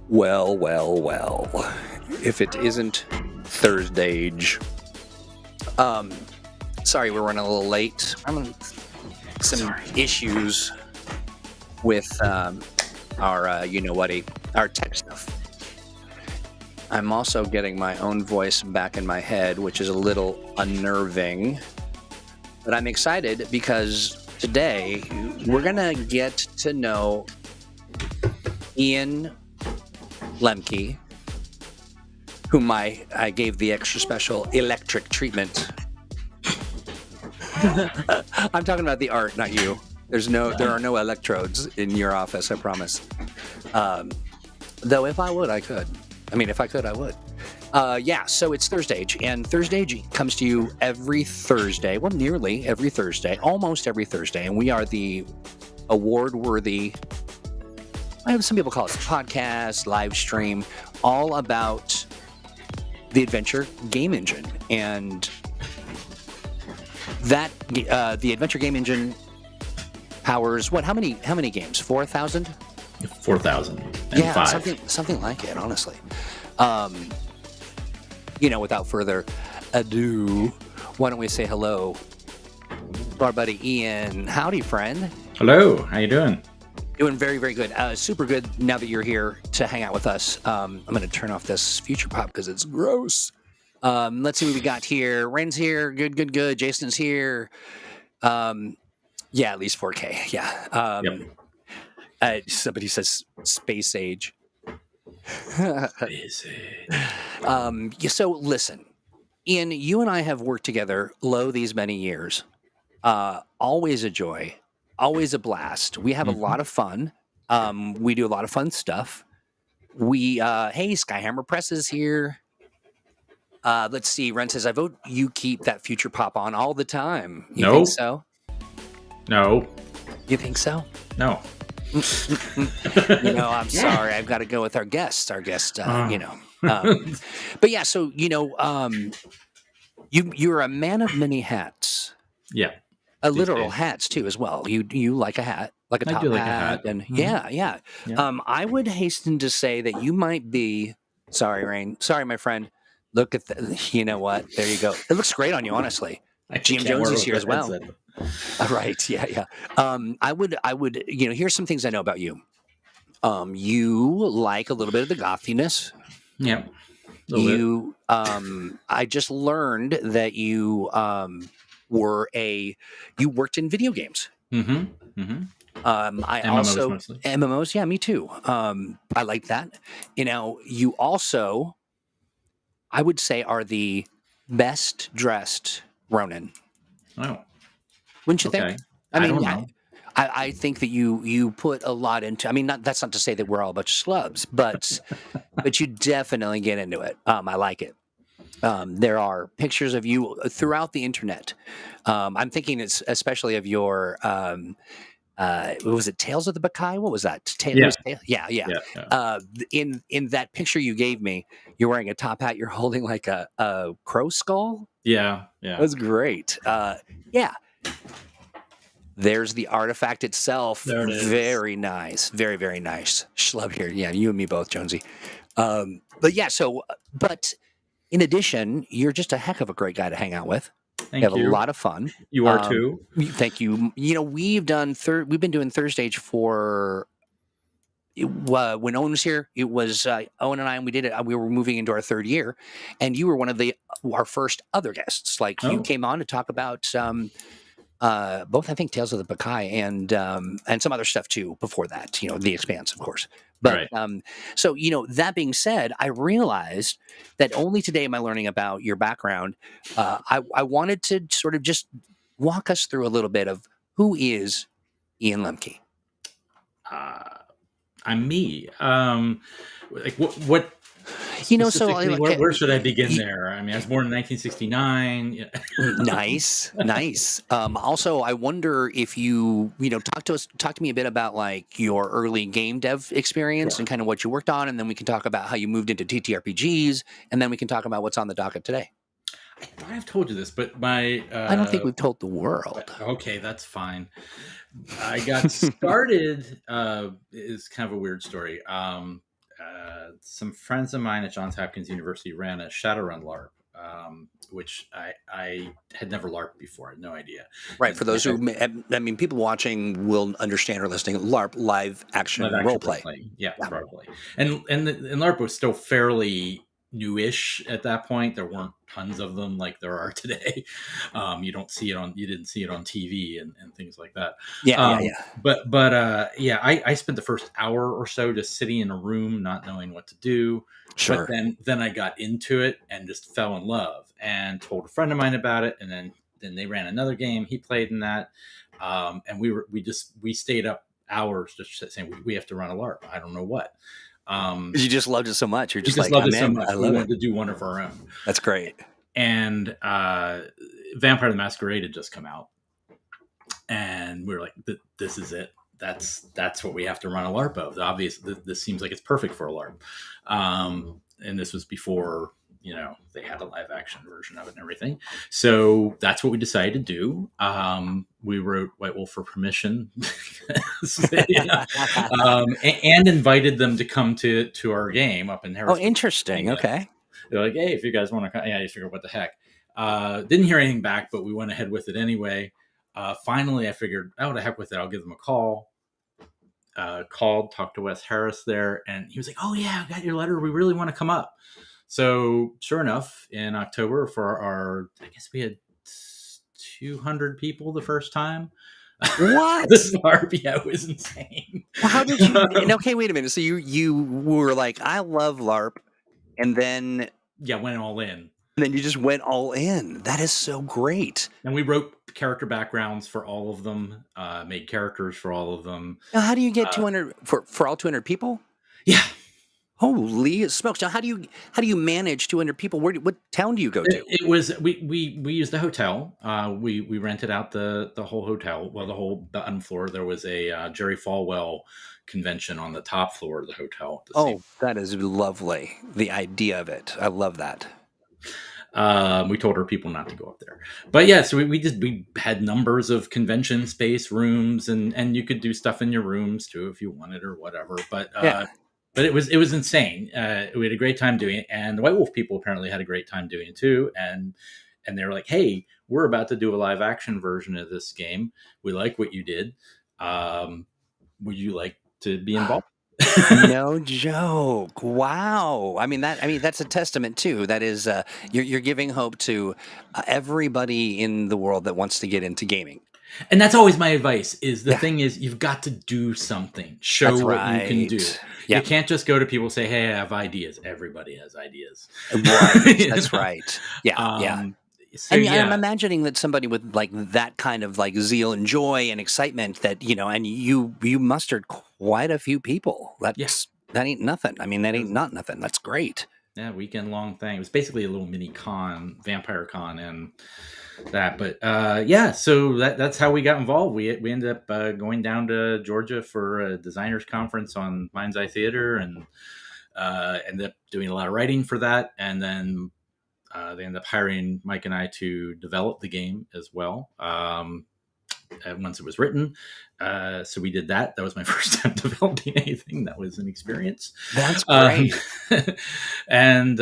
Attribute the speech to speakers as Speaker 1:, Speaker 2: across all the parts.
Speaker 1: Well, well, well. If it isn't ThursdAGE. Sorry, we're running a little late. I'm having some issues with our our tech stuff. I'm also getting my own voice back in my head, which is a little unnerving. But I'm excited because today we're gonna get to know Ian Lemke, whom I gave the extra special electric treatment. I'm talking about the art, not you. There are no electrodes in your office, I promise. Though if I would, I could. I mean, if I could, I would. So it's ThursdAGE, and ThursdAGE comes to you every Thursday. Well, nearly every Thursday, almost every Thursday, and we are the award-worthy. Some people call it podcast, live stream, all about the adventure game engine, and that the adventure game engine powers what? How many games? 4,000?
Speaker 2: 4,000.
Speaker 1: Yeah,
Speaker 2: 5.
Speaker 1: something like it. Honestly, without further ado, why don't we say hello to our buddy Ian? Howdy, friend.
Speaker 2: Hello. How you doing?
Speaker 1: Doing very, very good. Super good now that you're here to hang out with us. I'm going to turn off this future pop because it's gross. Let's see what we got here. Ren's here. Good. Jason's here. At least 4K. Yeah.
Speaker 2: Yep.
Speaker 1: Somebody says space age.
Speaker 2: Space age.
Speaker 1: So listen, Ian, you and I have worked together these many years. Always a joy. Always a blast. We have a lot of fun. We do a lot of fun stuff. Hey, Skyhammer Press is here. Let's see. Ren says, I vote you keep that future pop on all the time. You think so?
Speaker 2: No.
Speaker 1: You think so?
Speaker 2: No.
Speaker 1: I'm sorry. I've got to go with our guest. But yeah, so, you're a man of many hats.
Speaker 2: Yeah.
Speaker 1: Literal hats too, as well. You like a hat, like a top hat, and yeah. I would hasten to say that you might be. Sorry, Rain. Sorry, my friend. Look at you know what? There you go. It looks great on you, honestly. GM Jones is here as well. Right? Yeah. I would. Here's some things I know about you. You like a little bit of the gothiness.
Speaker 2: Yeah.
Speaker 1: I just learned that you worked in video games. I
Speaker 2: MMOs
Speaker 1: also
Speaker 2: mostly.
Speaker 1: MMOs. Yeah, me too. I like that. You also, I would say, are the best dressed Ronin.
Speaker 2: Oh,
Speaker 1: wouldn't you think?
Speaker 2: I don't know.
Speaker 1: I think that you put a lot into. I mean, that's not to say that we're all a bunch of slubs, but you definitely get into it. I like it. There are pictures of you throughout the internet. I'm thinking it's especially of your, what was it, Tales of the Bacai? What was that? Yeah. In that picture you gave me, you're wearing a top hat. You're holding like a crow skull.
Speaker 2: Yeah.
Speaker 1: That was great. Yeah. There's the artifact itself.
Speaker 2: There it is.
Speaker 1: Very nice. Very, very nice. Schlub here. Yeah, you and me both, Jonesy. But in addition, you're just a heck of a great guy to hang out with.
Speaker 2: Thank you.
Speaker 1: A lot of fun.
Speaker 2: You are too.
Speaker 1: Thank you. We've been doing ThursdAGE for when Owen was here. It was Owen and I, and we did it. We were moving into our third year, and you were one of our first other guests. You came on to talk about both, I think, Tales of the Bacai and some other stuff too before that. The Expanse, of course. But
Speaker 2: right.
Speaker 1: So that being said, I realized that only today am I learning about your background. I wanted to sort of just walk us through a little bit of who is Ian Lemke.
Speaker 2: I'm me. What? Where should I begin there? I mean, I was born in 1969.
Speaker 1: Nice. Also, I wonder if you talk to me a bit about your early game dev experience and kind of what you worked on, and then we can talk about how you moved into TTRPGs, and then we can talk about what's on the docket today.
Speaker 2: I thought I've told you this, but I
Speaker 1: don't think we've told the world.
Speaker 2: Okay, that's fine. I got started. It's kind of a weird story. some friends of mine at Johns Hopkins University ran a Shadowrun LARP, which I had never LARPed before. I had no idea.
Speaker 1: Right. For those who, people watching will understand or listening. LARP, live action role play.
Speaker 2: Yeah, role play. And LARP was still fairly newish at that point. There weren't tons of them like there are today. You didn't see it on TV and things like that.
Speaker 1: Yeah.
Speaker 2: But I spent the first hour or so just sitting in a room, not knowing what to do.
Speaker 1: Sure.
Speaker 2: But then I got into it and just fell in love and told a friend of mine about it. And then they ran another game. He played in that. And we stayed up hours just saying we have to run a LARP. I don't know what.
Speaker 1: You just loved it so much. You're just like,
Speaker 2: loved it so
Speaker 1: man,
Speaker 2: much.
Speaker 1: I
Speaker 2: We
Speaker 1: love
Speaker 2: wanted
Speaker 1: it.
Speaker 2: to do one of our own.
Speaker 1: That's great.
Speaker 2: And Vampire the Masquerade had just come out, and we were like, "This is it. That's what we have to run a LARP of." Obviously, this seems like it's perfect for a LARP. And this was before they had a live action version of it and everything. So that's what we decided to do. We wrote White Wolf for permission, and invited them to come to our game up in Harrisburg.
Speaker 1: Oh, interesting. Okay.
Speaker 2: They're like, "Hey, if you guys want to come," you figure, what the heck. Didn't hear anything back, but we went ahead with it anyway. Finally, I figured, oh, the heck with it. I'll give them a call. Talked to Wes Harris there, and he was like, "Oh yeah, I got your letter. We really want to come up." So sure enough, in October for I guess we had 200 people the first time.
Speaker 1: What?
Speaker 2: This LARP, yeah, it was insane.
Speaker 1: Well, how did you? Okay, wait a minute. So you were like, I love LARP, and then
Speaker 2: went all in.
Speaker 1: And then you just went all in. That is so great.
Speaker 2: And we wrote character backgrounds for all of them, made characters for all of them.
Speaker 1: Now, how do you get 200 for all 200 people?
Speaker 2: Yeah.
Speaker 1: Holy smokes! Now, how do you manage 200 people? What town do you go to?
Speaker 2: It was we used the hotel. We rented out the whole hotel. Well, the whole bottom floor. There was a Jerry Falwell convention on the top floor of the hotel.
Speaker 1: That is lovely. The idea of it, I love that.
Speaker 2: We told our people not to go up there, but yeah, so we had numbers of convention space rooms, and you could do stuff in your rooms too if you wanted or whatever. But it was insane. We had a great time doing it, and the White Wolf people apparently had a great time doing it too. And they were like, "Hey, we're about to do a live action version of this game. We like what you did. Would you like to be involved?"
Speaker 1: No joke. Wow. That's a testament too. That is, you're giving hope to everybody in the world that wants to get into gaming.
Speaker 2: And that's always my advice is the thing is you've got to do something, show what you can do. Yeah. You can't just go to people and say, "Hey, I have ideas." Everybody has ideas.
Speaker 1: Right. That's right. Yeah. So, I'm imagining that somebody with like that kind of like zeal and joy and excitement that, and you mustered quite a few people. That ain't nothing. That ain't not nothing. That's great.
Speaker 2: Yeah, weekend long thing. It was basically a little mini con, vampire con, and that. But so that's how we got involved. We ended up going down to Georgia for a designers conference on Mind's Eye Theater, and ended up doing a lot of writing for that. And then they ended up hiring Mike and I to develop the game as well. Once it was written. So we did that. That was my first time developing anything. That was an experience.
Speaker 1: That's great.
Speaker 2: And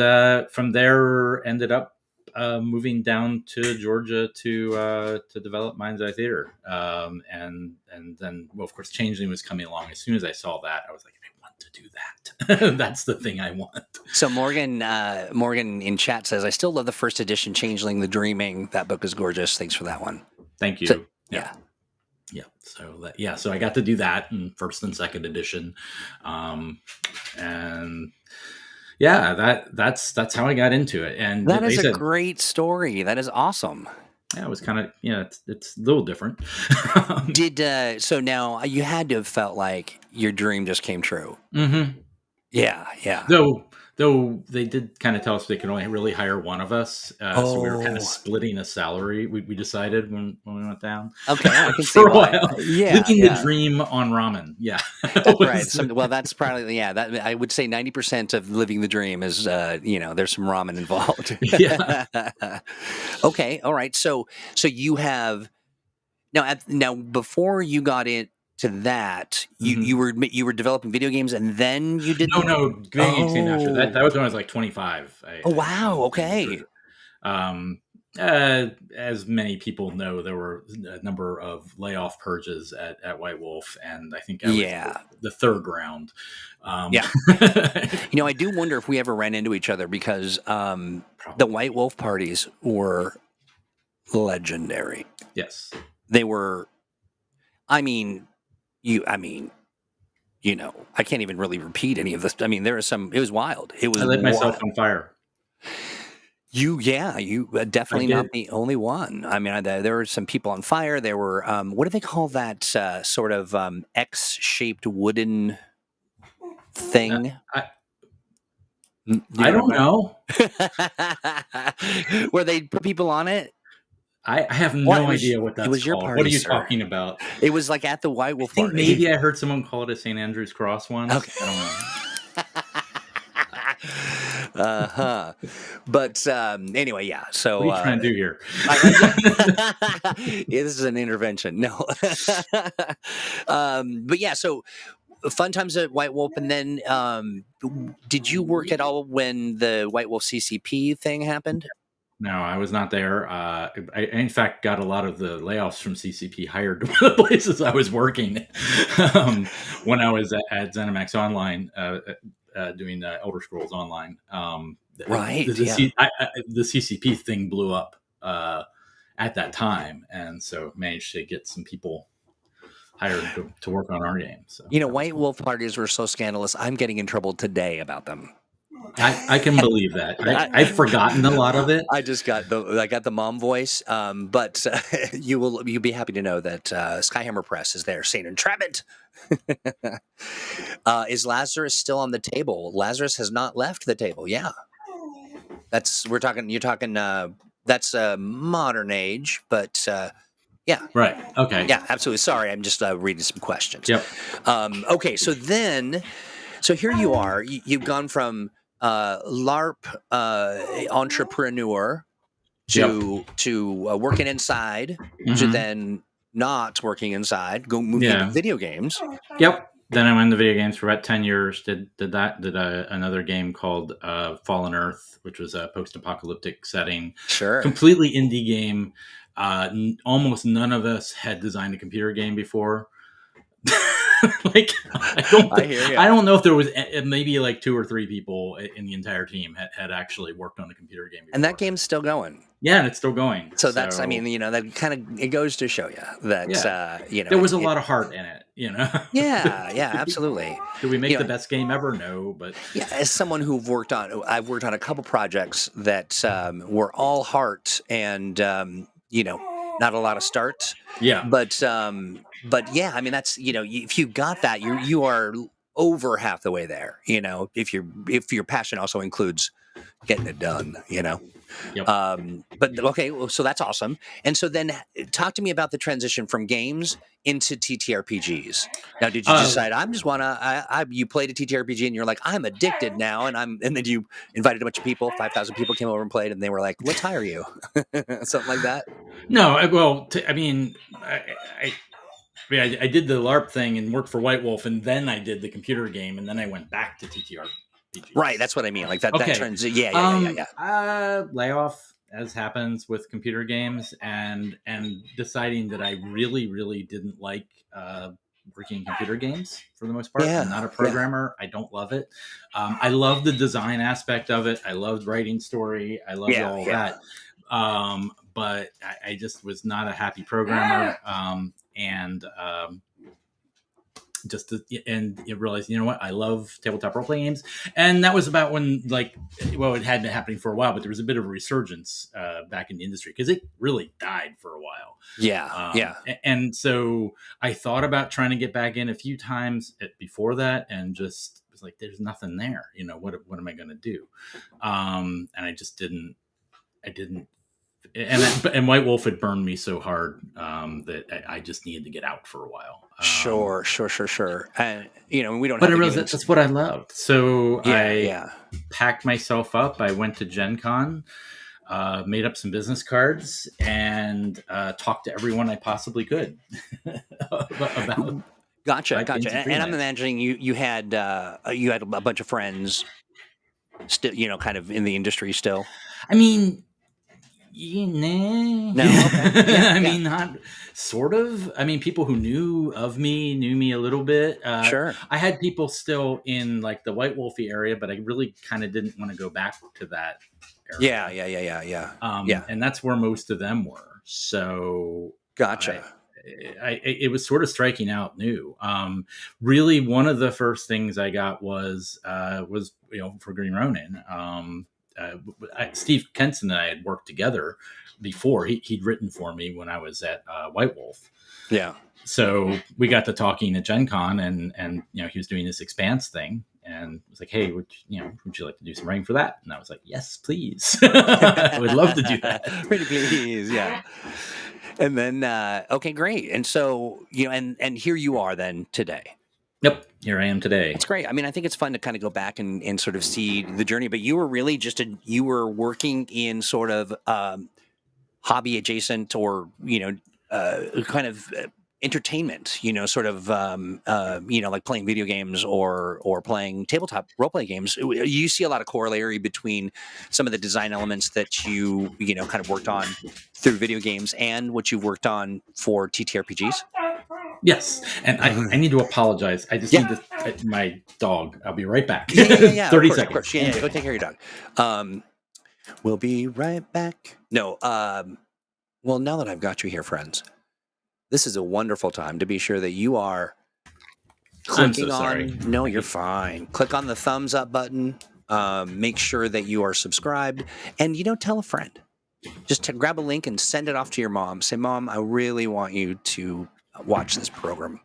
Speaker 2: from there ended up moving down to Georgia to develop Mind's Eye Theater. And then, well, of course, Changeling was coming along. As soon as I saw that, I was like, I want to do that. That's the thing I want.
Speaker 1: So Morgan in chat says, I still love the first edition Changeling, The Dreaming. That book is gorgeous. Thanks for that one.
Speaker 2: Thank you.
Speaker 1: So,
Speaker 2: yeah. So I got to do that in first and second edition. And that's how I got into it. And
Speaker 1: that is a great story. That is awesome.
Speaker 2: Yeah, it was kind of, it's a little different.
Speaker 1: So now you had to have felt like your dream just came true.
Speaker 2: Mm-hmm.
Speaker 1: Yeah.
Speaker 2: Though they did kind of tell us they could only really hire one of us. So we were kind of splitting a salary. We decided when we went down.
Speaker 1: Okay, I can see
Speaker 2: for a
Speaker 1: why.
Speaker 2: while. Living the dream on ramen. Yeah.
Speaker 1: That's right. Well, that's probably, that I would say 90% of living the dream is, there's some ramen involved.
Speaker 2: Yeah.
Speaker 1: Okay. All right. So you have now before you got into to that, you were developing video games, and then you did
Speaker 2: No, video games came after that. That was when I was like 25.
Speaker 1: Wow. Okay.
Speaker 2: As many people know, there were a number of layoff purges at White Wolf, and I think I was the third round.
Speaker 1: Yeah. I do wonder if we ever ran into each other, because the White Wolf parties were legendary.
Speaker 2: Yes.
Speaker 1: They were, I can't even really repeat any of this. I mean, there is some, it was wild. It was
Speaker 2: I lit myself on fire.
Speaker 1: You definitely not the only one. I mean, there were some people on fire. There were, what do they call that sort of X-shaped wooden thing?
Speaker 2: I don't know.
Speaker 1: Where they put people on it?
Speaker 2: I have no idea what that's called. Your party, what are you talking about?
Speaker 1: It was like at the White Wolf party.
Speaker 2: Maybe I heard someone call it a St. Andrew's Cross once. Okay. I don't know.
Speaker 1: But anyway, yeah. So
Speaker 2: what are you trying to do here?
Speaker 1: This is an intervention. No. But yeah, so fun times at White Wolf, and then did you work at all when the White Wolf CCP thing happened?
Speaker 2: No, I was not there. I, in fact, got a lot of the layoffs from CCP hired to one of the places I was working when I was at ZeniMax Online. Doing Elder Scrolls Online.
Speaker 1: Right.
Speaker 2: The CCP thing blew up at that time, and so managed to get some people hired to work on our game. So
Speaker 1: White Wolf parties were so scandalous. I'm getting in trouble today about them.
Speaker 2: I can believe that. I've forgotten a lot of it.
Speaker 1: I got the mom voice, but you'll be happy to know that Skyhammer Press is there saying entrapment. Is Lazarus still on the table? Lazarus has not left the table. Yeah, you're talking. That's modern age, but yeah,
Speaker 2: right. Okay.
Speaker 1: Yeah, absolutely. Sorry, I'm just reading some questions.
Speaker 2: Yep.
Speaker 1: Okay, so here you are. You've gone from LARP entrepreneur to working inside, to then not working inside, moving into video games.
Speaker 2: Yep. Then I went into video games for about 10 years. Did another game called Fallen Earth, which was a post-apocalyptic setting.
Speaker 1: Sure.
Speaker 2: Completely indie game. Almost none of us had designed a computer game before. I don't know if there was maybe like 2 or 3 people in the entire team had actually worked on a computer game before.
Speaker 1: And that game's still going.
Speaker 2: Yeah, and it's still going.
Speaker 1: So that's, that kind of, it goes to show you that,
Speaker 2: there was a lot of heart in it,
Speaker 1: Yeah, absolutely.
Speaker 2: Did we make the best game ever? No, but
Speaker 1: yeah, as someone I've worked on a couple projects that were all heart and, not a lot of start.
Speaker 2: Yeah.
Speaker 1: But yeah, I mean, that's, if you got that, you are over half the way there, if your passion also includes getting it done,
Speaker 2: Yep.
Speaker 1: But okay, well, so that's awesome. And so then talk to me about the transition from games into TTRPGs. Now, did you decide you played a TTRPG and you're like, I'm addicted now, and then you invited a bunch of people, 5,000 people came over and played, and they were like, let's hire you, something like that?
Speaker 2: No, I did the LARP thing and worked for White Wolf, and then I did the computer game, and then I went back to TTRPG.
Speaker 1: Right, that's what I mean. Like that transition. Yeah.
Speaker 2: Layoff, as happens with computer games, and deciding that I really, really didn't like working in computer games for the most part. I'm not a programmer. I don't love it. I love the design aspect of it. I loved writing story. I loved all that. But I just was not a happy programmer. And you realize, what, I love tabletop role-playing games. And that was about when, it had been happening for a while, but there was a bit of a resurgence back in the industry because it really died for a while.
Speaker 1: Yeah.
Speaker 2: And so I thought about trying to get back in a few times before that, and just was like, there's nothing there. What am I going to do? And I just didn't. And White Wolf had burned me so hard that I just needed to get out for a while.
Speaker 1: Sure. And we don't.
Speaker 2: But I realized that's what I loved. So I packed myself up. I went to Gen Con, made up some business cards, and talked to everyone I possibly could about.
Speaker 1: Gotcha,
Speaker 2: right
Speaker 1: gotcha.
Speaker 2: into
Speaker 1: And I'm
Speaker 2: freelance.
Speaker 1: imagining you had a bunch of friends still, kind of in the industry still.
Speaker 2: I mean, nah.
Speaker 1: No, okay, yeah,
Speaker 2: I
Speaker 1: yeah,
Speaker 2: mean, not sort of. I mean, people who knew of me knew me a little bit.
Speaker 1: sure,
Speaker 2: I had people still in like the White Wolfy area, but I really kind of didn't want to go back to that
Speaker 1: yeah,
Speaker 2: area.
Speaker 1: yeah, yeah, yeah, yeah, yeah.
Speaker 2: And that's where most of them were. So I,
Speaker 1: Gotcha.
Speaker 2: it was sort of striking out new. Really, one of the first things I got was for Geen Ronin. Steve Kenson and I had worked together before. He'd written for me when I was at White Wolf.
Speaker 1: Yeah.
Speaker 2: So we got to talking at Gen Con, and he was doing this Expanse thing, and was like, "Hey, would you like to do some writing for that?" And I was like, "Yes, please. I would love to do that."
Speaker 1: Pretty please, yeah. And then, okay, great. And so, and here you are then today.
Speaker 2: Yep, here I am today.
Speaker 1: That's great. I mean, I think it's fun to kind of go back and sort of see the journey, but you were really you were working in sort of hobby adjacent or, kind of entertainment, sort of, like playing video games or playing tabletop role play games. You see a lot of corollary between some of the design elements that kind of worked on through video games and what you've worked on for TTRPGs.
Speaker 2: Yes, and I need to apologize. I just
Speaker 1: Yeah.
Speaker 2: need to my dog. I'll be right back.
Speaker 1: Yeah.
Speaker 2: 30
Speaker 1: Of
Speaker 2: seconds.
Speaker 1: course. Yeah. Go take care of your dog. We'll be right back. No. Well, now that I've got you here, friends, this is a wonderful time to be sure that you are
Speaker 2: I'm so
Speaker 1: clicking
Speaker 2: sorry.
Speaker 1: on. No, you're fine. Click on the thumbs up button. Make sure that you are subscribed, and tell a friend. Just to grab a link and send it off to your mom. Say, Mom, I really want you to watch this program.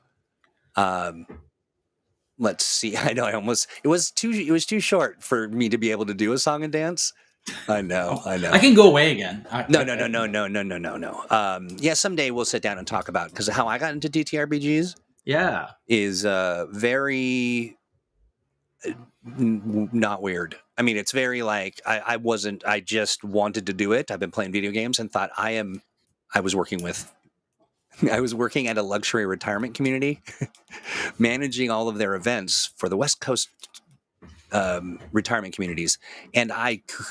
Speaker 1: Let's see. I know it was too short for me to be able to do a song and dance. I know.
Speaker 2: I can go away again.
Speaker 1: No. Yeah, someday we'll sit down and talk about, because how I got into TTRPGs
Speaker 2: Yeah.
Speaker 1: is very not weird. I mean, it's very like I just wanted to do it. I've been playing video games and thought I was working at a luxury retirement community, managing all of their events for the West Coast retirement communities, and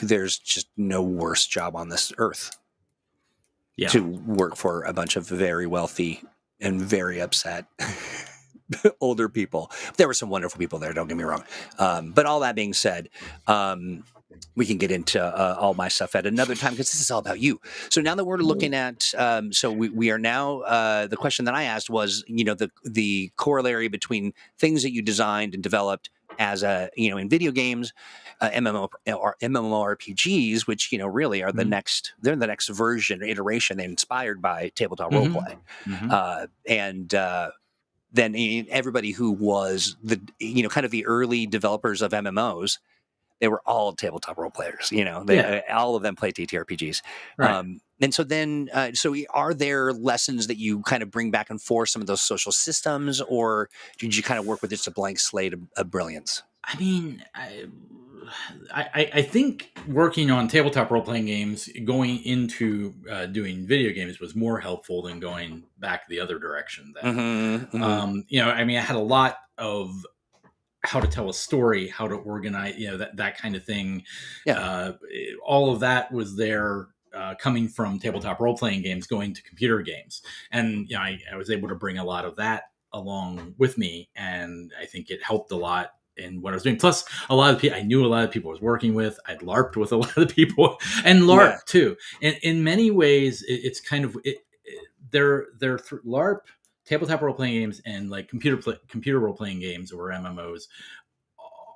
Speaker 1: there's just no worse job on this earth to work for a bunch of very wealthy and very upset older people. There were some wonderful people there, don't get me wrong, but all that being said, we can get into all my stuff at another time, because this is all about you. So now that we're looking at, so we are now, the question that I asked was, the corollary between things that you designed and developed as in video games, MMO or MMORPGs, which really are they're the next version or iteration inspired by tabletop roleplay, and then everybody who was the kind of the early developers of MMOs. They were all tabletop role players, all of them play TTRPGs.
Speaker 2: Right.
Speaker 1: And so then, are there lessons that you kind of bring back and forth, some of those social systems, or did you kind of work with just a blank slate of brilliance?
Speaker 2: I mean, I think working on tabletop role-playing games, going into doing video games was more helpful than going back the other direction. Then, I mean, I had a lot of how to tell a story, how to organize, that kind of thing.
Speaker 1: Yeah.
Speaker 2: All of that was there coming from tabletop role-playing games, going to computer games. And, I was able to bring a lot of that along with me. And I think it helped a lot in what I was doing. Plus, I knew a lot of people I was working with. I'd LARPed with a lot of the people, and LARP too. And in many ways, it's kind of they're LARP, tabletop role playing games, and like computer role playing games or MMOs.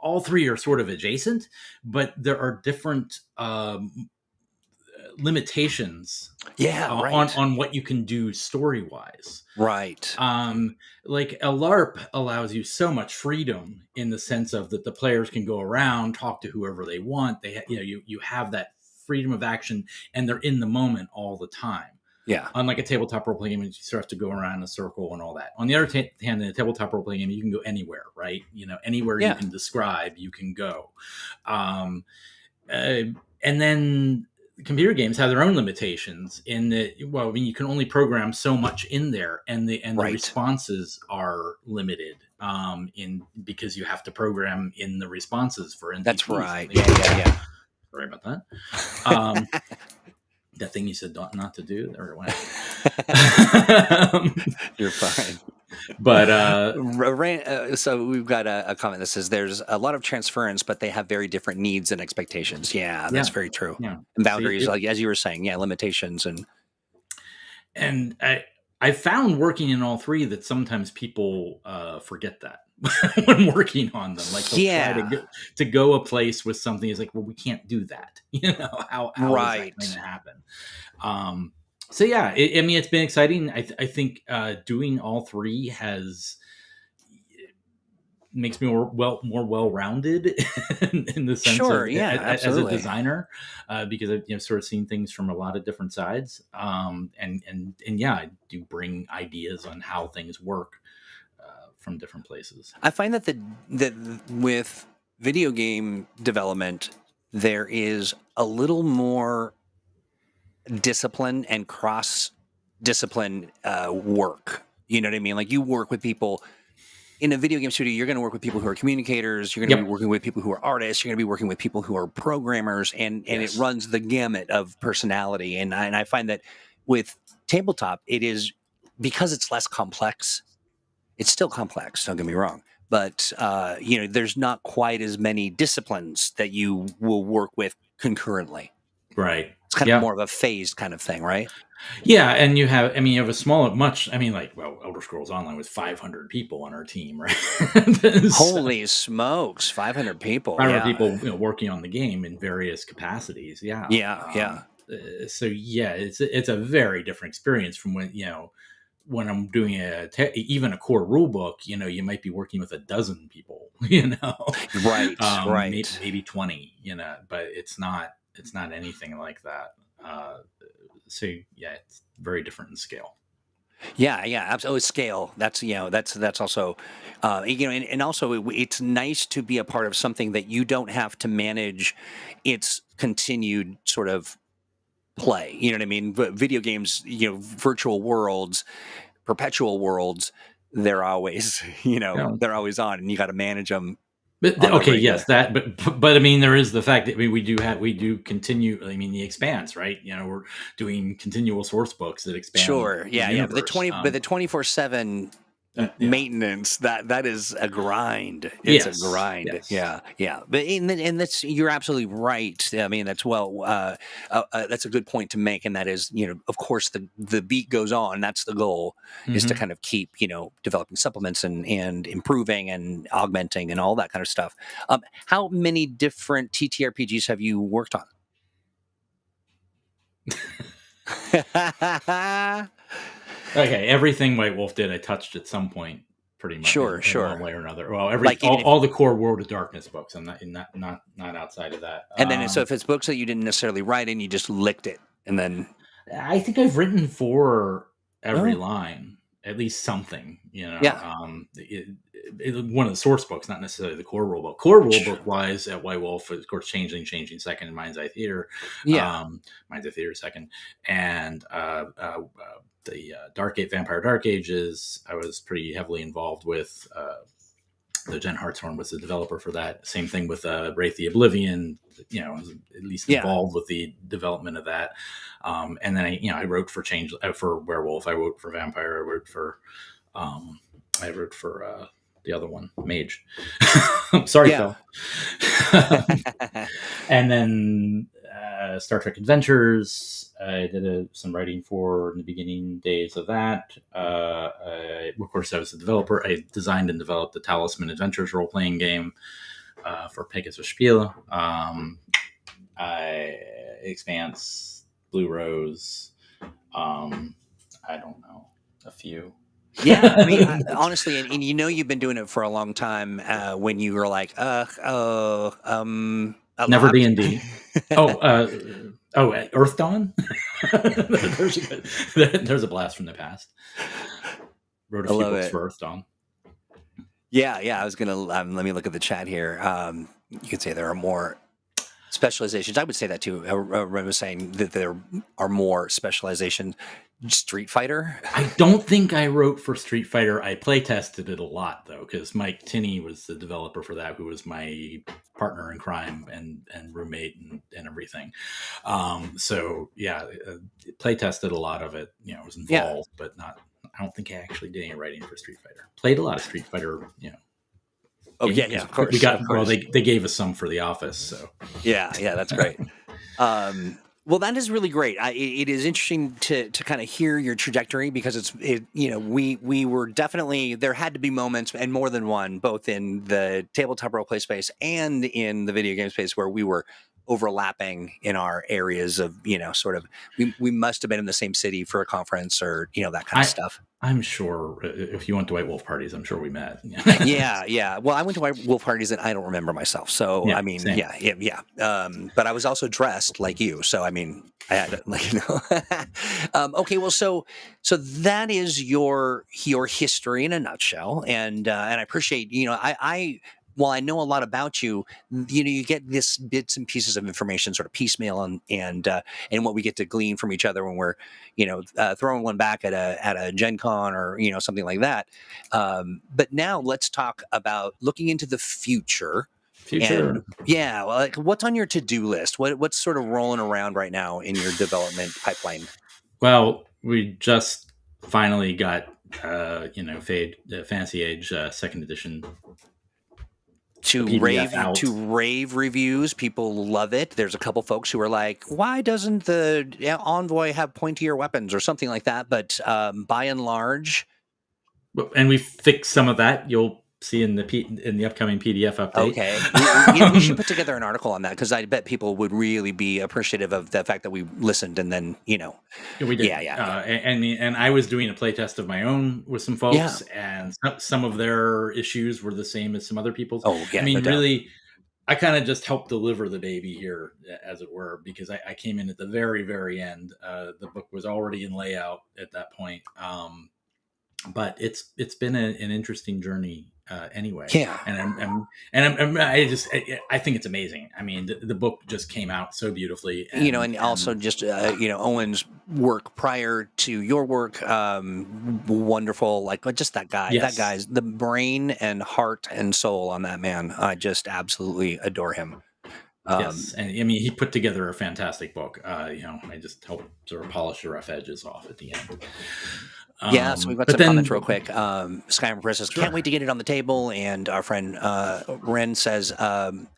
Speaker 2: All three are sort of adjacent, but there are different limitations on what you can do story wise.
Speaker 1: Right.
Speaker 2: Like a LARP allows you so much freedom in the sense of that the players can go around, talk to whoever they want. They you have that freedom of action, and they're in the moment all the time.
Speaker 1: Yeah.
Speaker 2: Unlike a tabletop role playing game, you sort of have to go around in a circle and all that. On the other hand, in a tabletop role playing game, you can go anywhere, right? Anywhere you can describe, you can go. And then computer games have their own limitations in that, well, I mean, you can only program so much in there, and the
Speaker 1: Right.
Speaker 2: responses are limited in because you have to program in the responses for NTPs.
Speaker 1: That's right. Yeah.
Speaker 2: Sorry about that. That thing you said not to do, or what?
Speaker 1: You're fine.
Speaker 2: But
Speaker 1: so we've got a comment that says there's a lot of transference, but they have very different needs and expectations. Yeah, that's very true.
Speaker 2: Yeah.
Speaker 1: And boundaries, like as you were saying, limitations
Speaker 2: and I found working in all three that sometimes people forget that when working on them. Like they'll try to go a place with something. It's like, well, we can't do that. How
Speaker 1: right.
Speaker 2: is that going to happen? So yeah, I mean, it's been exciting. I think doing all three makes me more well-rounded in the sense of as a designer, because I've sort of seen things from a lot of different sides, and yeah, I do bring ideas on how things work from different places.
Speaker 1: I find that that with video game development, there is a little more discipline and cross-discipline work. You know what I mean? Like you work with people in a video game studio. You're going to work with people who are communicators. You're going to be working with people who are artists. You're going to be working with people who are programmers, and it runs the gamut of personality. And I find that with tabletop, it is, because it's less complex. It's still complex, don't get me wrong, but there's not quite as many disciplines that you will work with concurrently.
Speaker 2: Right.
Speaker 1: It's kind of more of a phased kind of thing, right?
Speaker 2: Yeah, and you have a small, Elder Scrolls Online with 500 people on our team, right?
Speaker 1: Holy smokes, 500 people.
Speaker 2: 500 people working on the game in various capacities. Yeah. So yeah, it's a very different experience from when I'm doing even a core rule book. You might be working with a dozen people,
Speaker 1: right,
Speaker 2: maybe 20, but it's not anything like that. So yeah, it's very different in scale.
Speaker 1: Yeah, absolutely. Scale. That's that's also, and also it's nice to be a part of something that you don't have to manage its continued sort of play. You know what I mean? But video games, virtual worlds, perpetual worlds, they're always, they're always on, and you got to manage them.
Speaker 2: But but I mean, there is the fact that we do continue. I mean, the Expanse, right? We're doing continual source books that expand.
Speaker 1: Sure, yeah. But the 24/7 maintenance, that is a grind. It's a grind. Yes. Yeah. But and that's, you're absolutely right. I mean, that's that's a good point to make, and that is, of course, the beat goes on. That's the goal, is to kind of keep developing supplements and improving and augmenting and all that kind of stuff. How many different TTRPGs have you worked on?
Speaker 2: Okay, everything White Wolf did, I touched at some point, pretty much.
Speaker 1: Sure.
Speaker 2: One way or another. Well, all the core World of Darkness books. I'm not outside of that.
Speaker 1: And then, so if it's books that you didn't necessarily write and you just licked it, and then
Speaker 2: I think I've written for every line, at least something.
Speaker 1: Yeah.
Speaker 2: One of the source books, not necessarily the core rule book. Core rule book wise, at White Wolf, of course, changing second, in Mind's Eye Theater. Mind's Eye Theater second, and the Vampire Dark Ages, I was pretty heavily involved with. The Jen Hartshorn was the developer for that. Same thing with Wraith the Oblivion. I was at least involved with the development of that. And then I wrote for for Werewolf. I wrote for Vampire. I wrote for the other one, Mage. Sorry, Phil. And then Star Trek Adventures, I did some writing for in the beginning days of that. Of course, I was a developer. I designed and developed the Talisman Adventures role-playing game for Pegasus Spiele. Expanse, Blue Rose. I don't know, a few.
Speaker 1: Yeah, I mean, honestly, and you've been doing it for a long time. When you were like,
Speaker 2: never D&D. Earth Dawn. There's a blast from the past. Wrote a few books for Earth Dawn. Yeah.
Speaker 1: I was gonna let me look at the chat here. You could say there are more specializations. I would say that too. I remember saying that there are more specializations. Street Fighter.
Speaker 2: I don't think I wrote for Street Fighter. I play tested it a lot though, because Mike Tinney was the developer for that, who was my partner in crime and roommate and everything. So yeah, play tested a lot of it. You know, was involved, but not. I don't think I actually did any writing for Street Fighter. Played a lot of Street Fighter. You know.
Speaker 1: Oh yeah, of course.
Speaker 2: We got
Speaker 1: of course.
Speaker 2: well. They gave us some for the office. So
Speaker 1: yeah, that's great. Well, that is really great. It is interesting to kind of hear your trajectory, because we were definitely, there had to be moments, and more than one, both in the tabletop role play space and in the video game space, where we were overlapping in our areas of, sort of, we must have been in the same city for a conference or, that kind of stuff.
Speaker 2: I'm sure if you went to White Wolf parties, I'm sure we met.
Speaker 1: yeah. Well, I went to White Wolf parties and I don't remember myself. So,
Speaker 2: yeah,
Speaker 1: I mean,
Speaker 2: same.
Speaker 1: yeah. But I was also dressed like you. So, I mean, I had to, okay, well, so that is your history in a nutshell. And I appreciate, while I know a lot about you, you get this bits and pieces of information sort of piecemeal and what we get to glean from each other when we're, throwing one back at a Gen Con or, something like that. But now let's talk about looking into the future. And, yeah. Well, like, what's on your to-do list? What's sort of rolling around right now in your development pipeline?
Speaker 2: Well, we just finally got, Fade, Fantasy Age 2nd edition.
Speaker 1: To rave reviews. People love it. There's a couple folks who are like, why doesn't the Envoy have pointier weapons or something like that? But by and large,
Speaker 2: and we fixed some of that. You'll see in the upcoming PDF update.
Speaker 1: Okay, we should put together an article on that, because I bet people would really be appreciative of the fact that we listened and then
Speaker 2: we did.
Speaker 1: Yeah.
Speaker 2: And I was doing a playtest of my own with some folks, and some of their issues were the same as some other people's.
Speaker 1: Oh yeah,
Speaker 2: I mean, really, I kind of just helped deliver the baby here, as it were, because I came in at the very, very end. The book was already in layout at that point, but it's been an interesting journey. Anyway, and I think it's amazing. I mean, the book just came out so beautifully,
Speaker 1: and also just Owen's work prior to your work, wonderful. Like, just that guy, that guy's the brain and heart and soul on that man. I just absolutely adore him.
Speaker 2: Yes, and I mean, he put together a fantastic book. I just helped sort of polish the rough edges off at the end.
Speaker 1: So we've got some comments real quick. Skyrim Press says, can't wait to get it on the table. And our friend Ren says,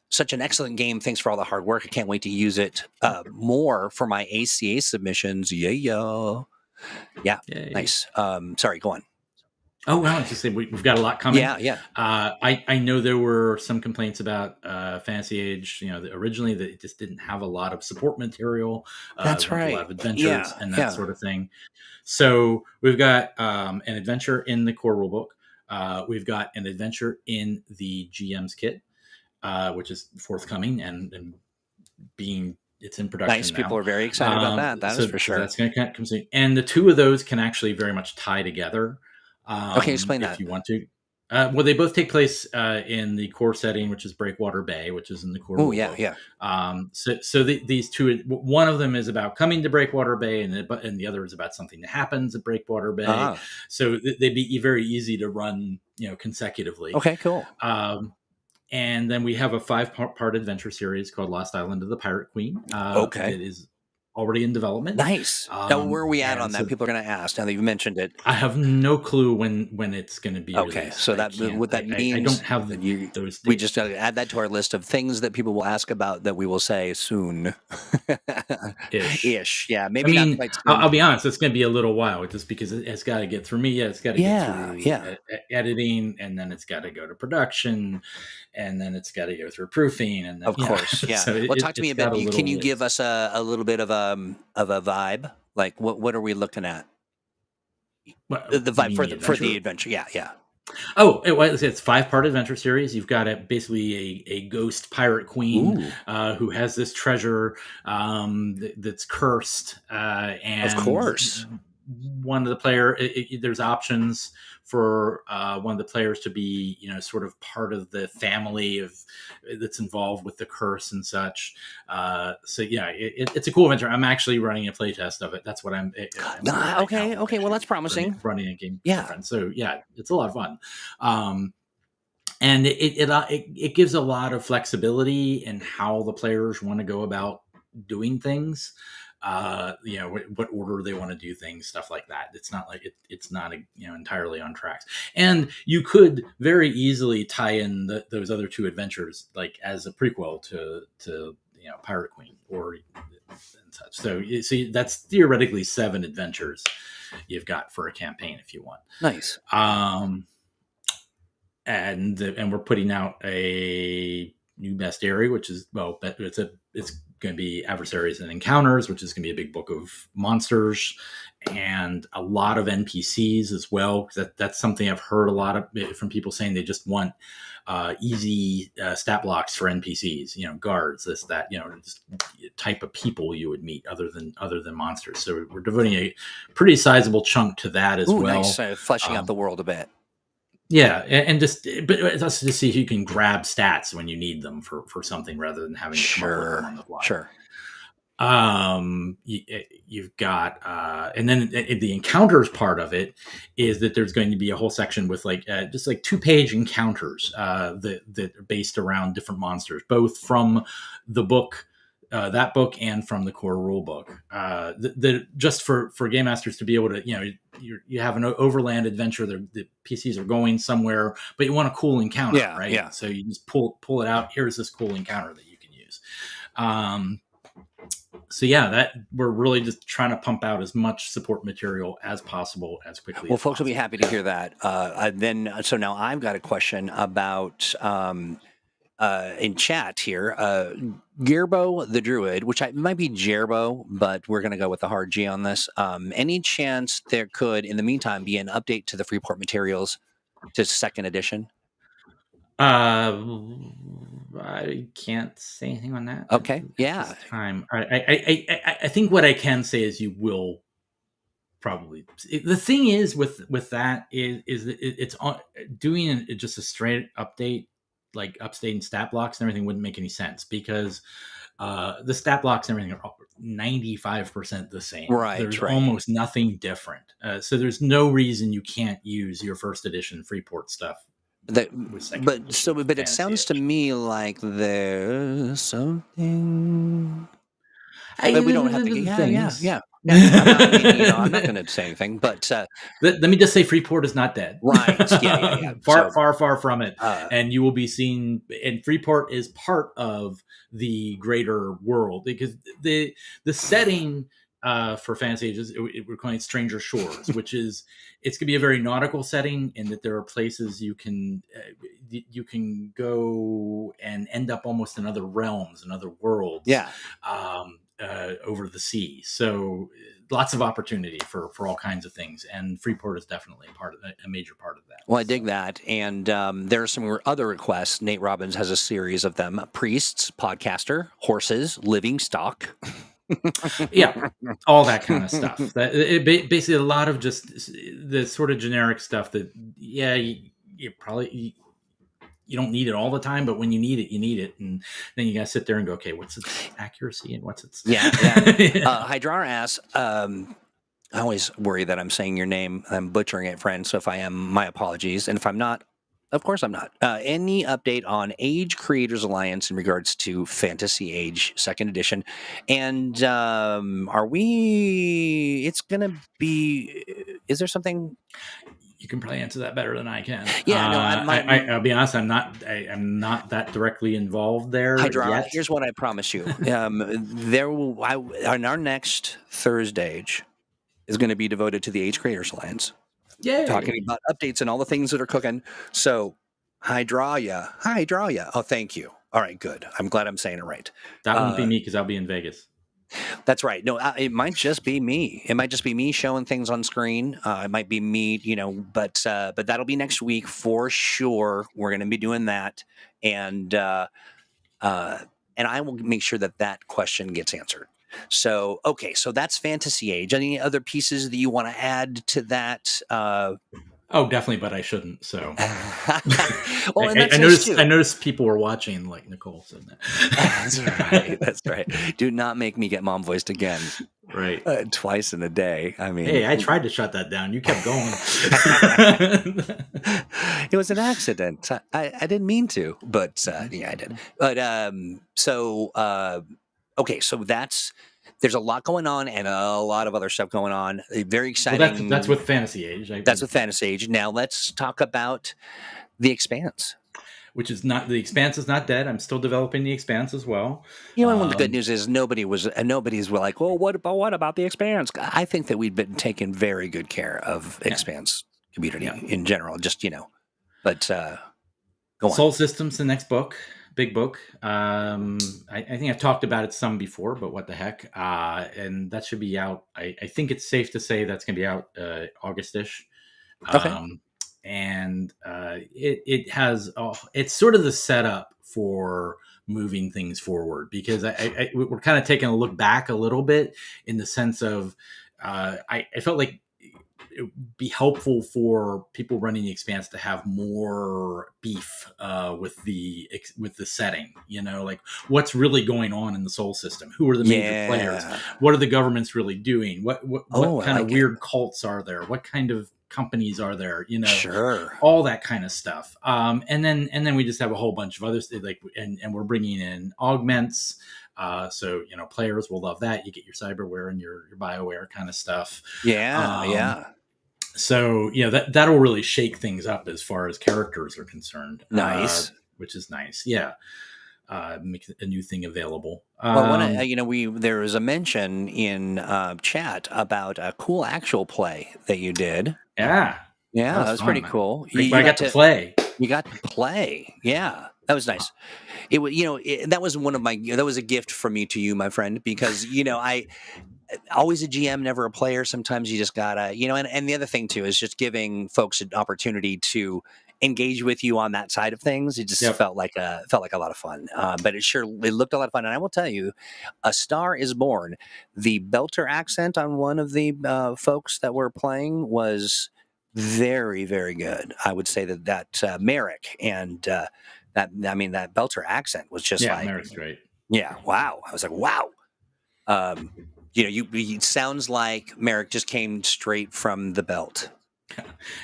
Speaker 1: such an excellent game. Thanks for all the hard work. I can't wait to use it more for my ACA submissions. Yeah. Yay. Nice. Sorry, go on.
Speaker 2: Oh, well, I was just saying we've got a lot coming.
Speaker 1: Yeah.
Speaker 2: I know there were some complaints about Fantasy Age. Originally that it just didn't have a lot of support material.
Speaker 1: That's right.
Speaker 2: A lot of adventures and that sort of thing. So we've got an adventure in the core rulebook. We've got an adventure in the GM's kit, which is forthcoming and it's in production.
Speaker 1: Nice.
Speaker 2: Now.
Speaker 1: People are very excited about that. That is for sure.
Speaker 2: That's going to come soon. And the two of those can actually very much tie together.
Speaker 1: Okay, explain that
Speaker 2: if you want to. Well, they both take place in the core setting, which is Breakwater Bay, which is in the core.
Speaker 1: Oh, yeah.
Speaker 2: So these two, one of them is about coming to Breakwater Bay, and the other is about something that happens at Breakwater Bay. So they'd be very easy to run, consecutively.
Speaker 1: Okay, cool.
Speaker 2: And then we have a 5-part adventure series called Lost Island of the Pirate Queen.
Speaker 1: Okay,
Speaker 2: it is already in development.
Speaker 1: Nice. Now, where are we at on that? People are going to ask now that you've mentioned it.
Speaker 2: I have no clue when it's going to be released.
Speaker 1: So what that means,
Speaker 2: I don't have those.
Speaker 1: We just add that to our list of things that people will ask about that we will say soon. Ish. Yeah, maybe not quite soon.
Speaker 2: I'll be honest, it's going to be a little while, just because it's got to get through me. It's got to get through editing, and then it's got to go to production, and then it's got to go through proofing, and then,
Speaker 1: of course, yeah. So talk to me a bit. Can you give us a little bit of a vibe? Like, what are we looking at? The vibe for the adventure. Yeah.
Speaker 2: Oh, it's 5-part adventure series. You've got basically a ghost pirate queen who has this treasure that's cursed. And
Speaker 1: of course,
Speaker 2: one of the player, there's options for one of the players to be, sort of part of the family that's involved with the curse and such. So yeah, it's a cool adventure. I'm actually running a playtest of it. That's what I'm doing right
Speaker 1: Okay.
Speaker 2: now,
Speaker 1: Okay. Well, that's promising.
Speaker 2: running a game with
Speaker 1: Yeah.
Speaker 2: friends. So yeah, it's a lot of fun. And it gives a lot of flexibility in how the players want to go about doing things. What order they want to do things, stuff like that. It's not like it's not entirely on tracks. And you could very easily tie in those other two adventures like as a prequel to Pirate Queen or and such. So you see, that's theoretically 7 adventures you've got for a campaign if you want.
Speaker 1: Nice.
Speaker 2: And we're putting out a new bestiary, which is it's going to be adversaries and encounters, which is going to be a big book of monsters and a lot of NPCs as well. That's something I've heard a lot of from people saying they just want easy stat blocks for NPCs, guards, this, that, just type of people you would meet other than monsters. So we're devoting a pretty sizable chunk to that as well.
Speaker 1: Nice. Fleshing out the world a bit.
Speaker 2: Yeah, and but it's also to see if you can grab stats when you need them for something rather than having to come up with them on the fly.
Speaker 1: Sure.
Speaker 2: You've got, and then the encounters part of it is that there's going to be a whole section with just 2-page encounters that are based around different monsters, both from the book. That book and from the core rule book, just for game masters to be able to, you have an overland adventure. The PCs are going somewhere, but you want a cool encounter, right?
Speaker 1: Yeah.
Speaker 2: So you just pull it out. Here's this cool encounter that you can use. So yeah, that we're really just trying to pump out as much support material as possible as quickly.
Speaker 1: Well,
Speaker 2: as
Speaker 1: folks
Speaker 2: possible.
Speaker 1: will be happy to hear that. So now I've got a question about. In chat here, Gerbo the Druid, which might be Gerbo, but we're going to go with the hard G on this. Any chance there could, in the meantime, be an update to the Freeport materials to 2nd edition?
Speaker 2: I can't say anything on that.
Speaker 1: Okay, yeah.
Speaker 2: This time, I think what I can say is you will probably. The thing is with that is that it's doing just a straight update. Like updating stat blocks and everything wouldn't make any sense because the stat blocks and everything are 95% the same.
Speaker 1: Right.
Speaker 2: There's almost nothing different. So there's no reason you can't use your 1st edition Freeport stuff.
Speaker 1: But it sounds to me like there's something. But we don't have to. Yeah. I'm not going to say anything, but
Speaker 2: let me just say Freeport is not dead.
Speaker 1: Right. Yeah.
Speaker 2: Far from it. And you will be seeing, and Freeport is part of the greater world because the setting for Fantasy Ages, we're calling it Stranger Shores, which is, it's going to be a very nautical setting in that there are places you can go and end up almost in other realms and other worlds.
Speaker 1: Yeah.
Speaker 2: Over the sea. So lots of opportunity for all kinds of things. And Freeport is definitely a major part of that.
Speaker 1: Well, I dig that. And there are some other requests. Nate Robbins has a series of them. Priests, podcaster, horses, living stock.
Speaker 2: Yeah, all that kind of stuff. Basically a lot of just the sort of generic stuff that, you probably... You don't need it all the time, but when you need it, you need it. And then you got to sit there and go, okay, what's its accuracy and what's its...
Speaker 1: Yeah. Hydrar asks, I always worry that I'm saying your name. I'm butchering it, friend. So if I am, my apologies. And if I'm not, of course I'm not. Any update on Age Creators Alliance in regards to Fantasy Age 2nd edition? And it's going to be... Is there something...
Speaker 2: You can probably answer that better than I can.
Speaker 1: Yeah,
Speaker 2: I'll be honest. I'm not that directly involved there.
Speaker 1: Hydra, here's what I promise you. On our next ThursdAGE is going to be devoted to the Age Creators Alliance.
Speaker 2: Yay.
Speaker 1: Talking about updates and all the things that are cooking. So, Hydralia. Oh, thank you. All right, good. I'm glad I'm saying it right.
Speaker 2: That won't be me because I'll be in Vegas.
Speaker 1: That's right. No, it might just be me. It might just be me showing things on screen. It might be me, but that'll be next week for sure. We're going to be doing that, and I will make sure that question gets answered. So, okay, so that's Fantasy Age. Any other pieces that you want to add to that?
Speaker 2: Oh, definitely, but I shouldn't. So
Speaker 1: Well, and
Speaker 2: I,
Speaker 1: that's
Speaker 2: I
Speaker 1: nice
Speaker 2: noticed. I
Speaker 1: too.
Speaker 2: noticed people were watching, like Nicole said
Speaker 1: That's right.
Speaker 2: that.
Speaker 1: That's right. Do not make me get mom voiced again
Speaker 2: Right.
Speaker 1: twice in a day. I mean,
Speaker 2: Hey, I tried to shut that down. You kept going.
Speaker 1: it was an accident. I didn't mean to, but yeah, I did. But okay, so there's a lot going on and a lot of other stuff going on. Very
Speaker 2: Well,
Speaker 1: exciting.
Speaker 2: that's with Fantasy Age.
Speaker 1: That's with Fantasy Age. Now let's talk about the Expanse.
Speaker 2: Which is not, the Expanse is not dead. I'm still developing the Expanse as well.
Speaker 1: You know, and one of the good news is nobody's like, well, what about the Expanse? I think that we've been taking very good care of Expanse community in general. Just but go on.
Speaker 2: Soul System's the next book, big book. I think I've talked about it some before, but what the heck? And that should be out. I think it's safe to say that's going to be out August-ish.
Speaker 1: Okay.
Speaker 2: And it has it's sort of the setup for moving things forward, because we're kind of taking a look back a little bit, in the sense of I felt like it would be helpful for people running the Expanse to have more beef with the setting. Like, what's really going on in the Soul System? Who are the major players? What are the governments really doing? What kind of weird cults are there? What kind of companies are there?
Speaker 1: Sure.
Speaker 2: All that kind of stuff. And then we just have a whole bunch of others, and we're bringing in augments. So players will love that. You get your cyberware and your BioWare kind of stuff.
Speaker 1: Yeah.
Speaker 2: So that'll really shake things up as far as characters are concerned.
Speaker 1: Nice.
Speaker 2: Which is nice. Yeah. Make a new thing available.
Speaker 1: Well, there was a mention in chat about a cool actual play that you did.
Speaker 2: Yeah,
Speaker 1: that was pretty cool.
Speaker 2: I got to play.
Speaker 1: You got to play. Yeah, that was nice. It was, that was that was a gift from me to you, my friend, because I always a GM, never a player. Sometimes you just gotta, and the other thing too is just giving folks an opportunity to engage with you on that side of things. It just felt like a lot of fun. But it looked a lot of fun. And I will tell you, A Star Is Born, the Belter accent on one of the folks that were playing was very, very good. I would say that Merrick and that Belter accent was just like,
Speaker 2: Merrick's great.
Speaker 1: Yeah, wow. I was like, wow. It sounds like Merrick just came straight from the belt.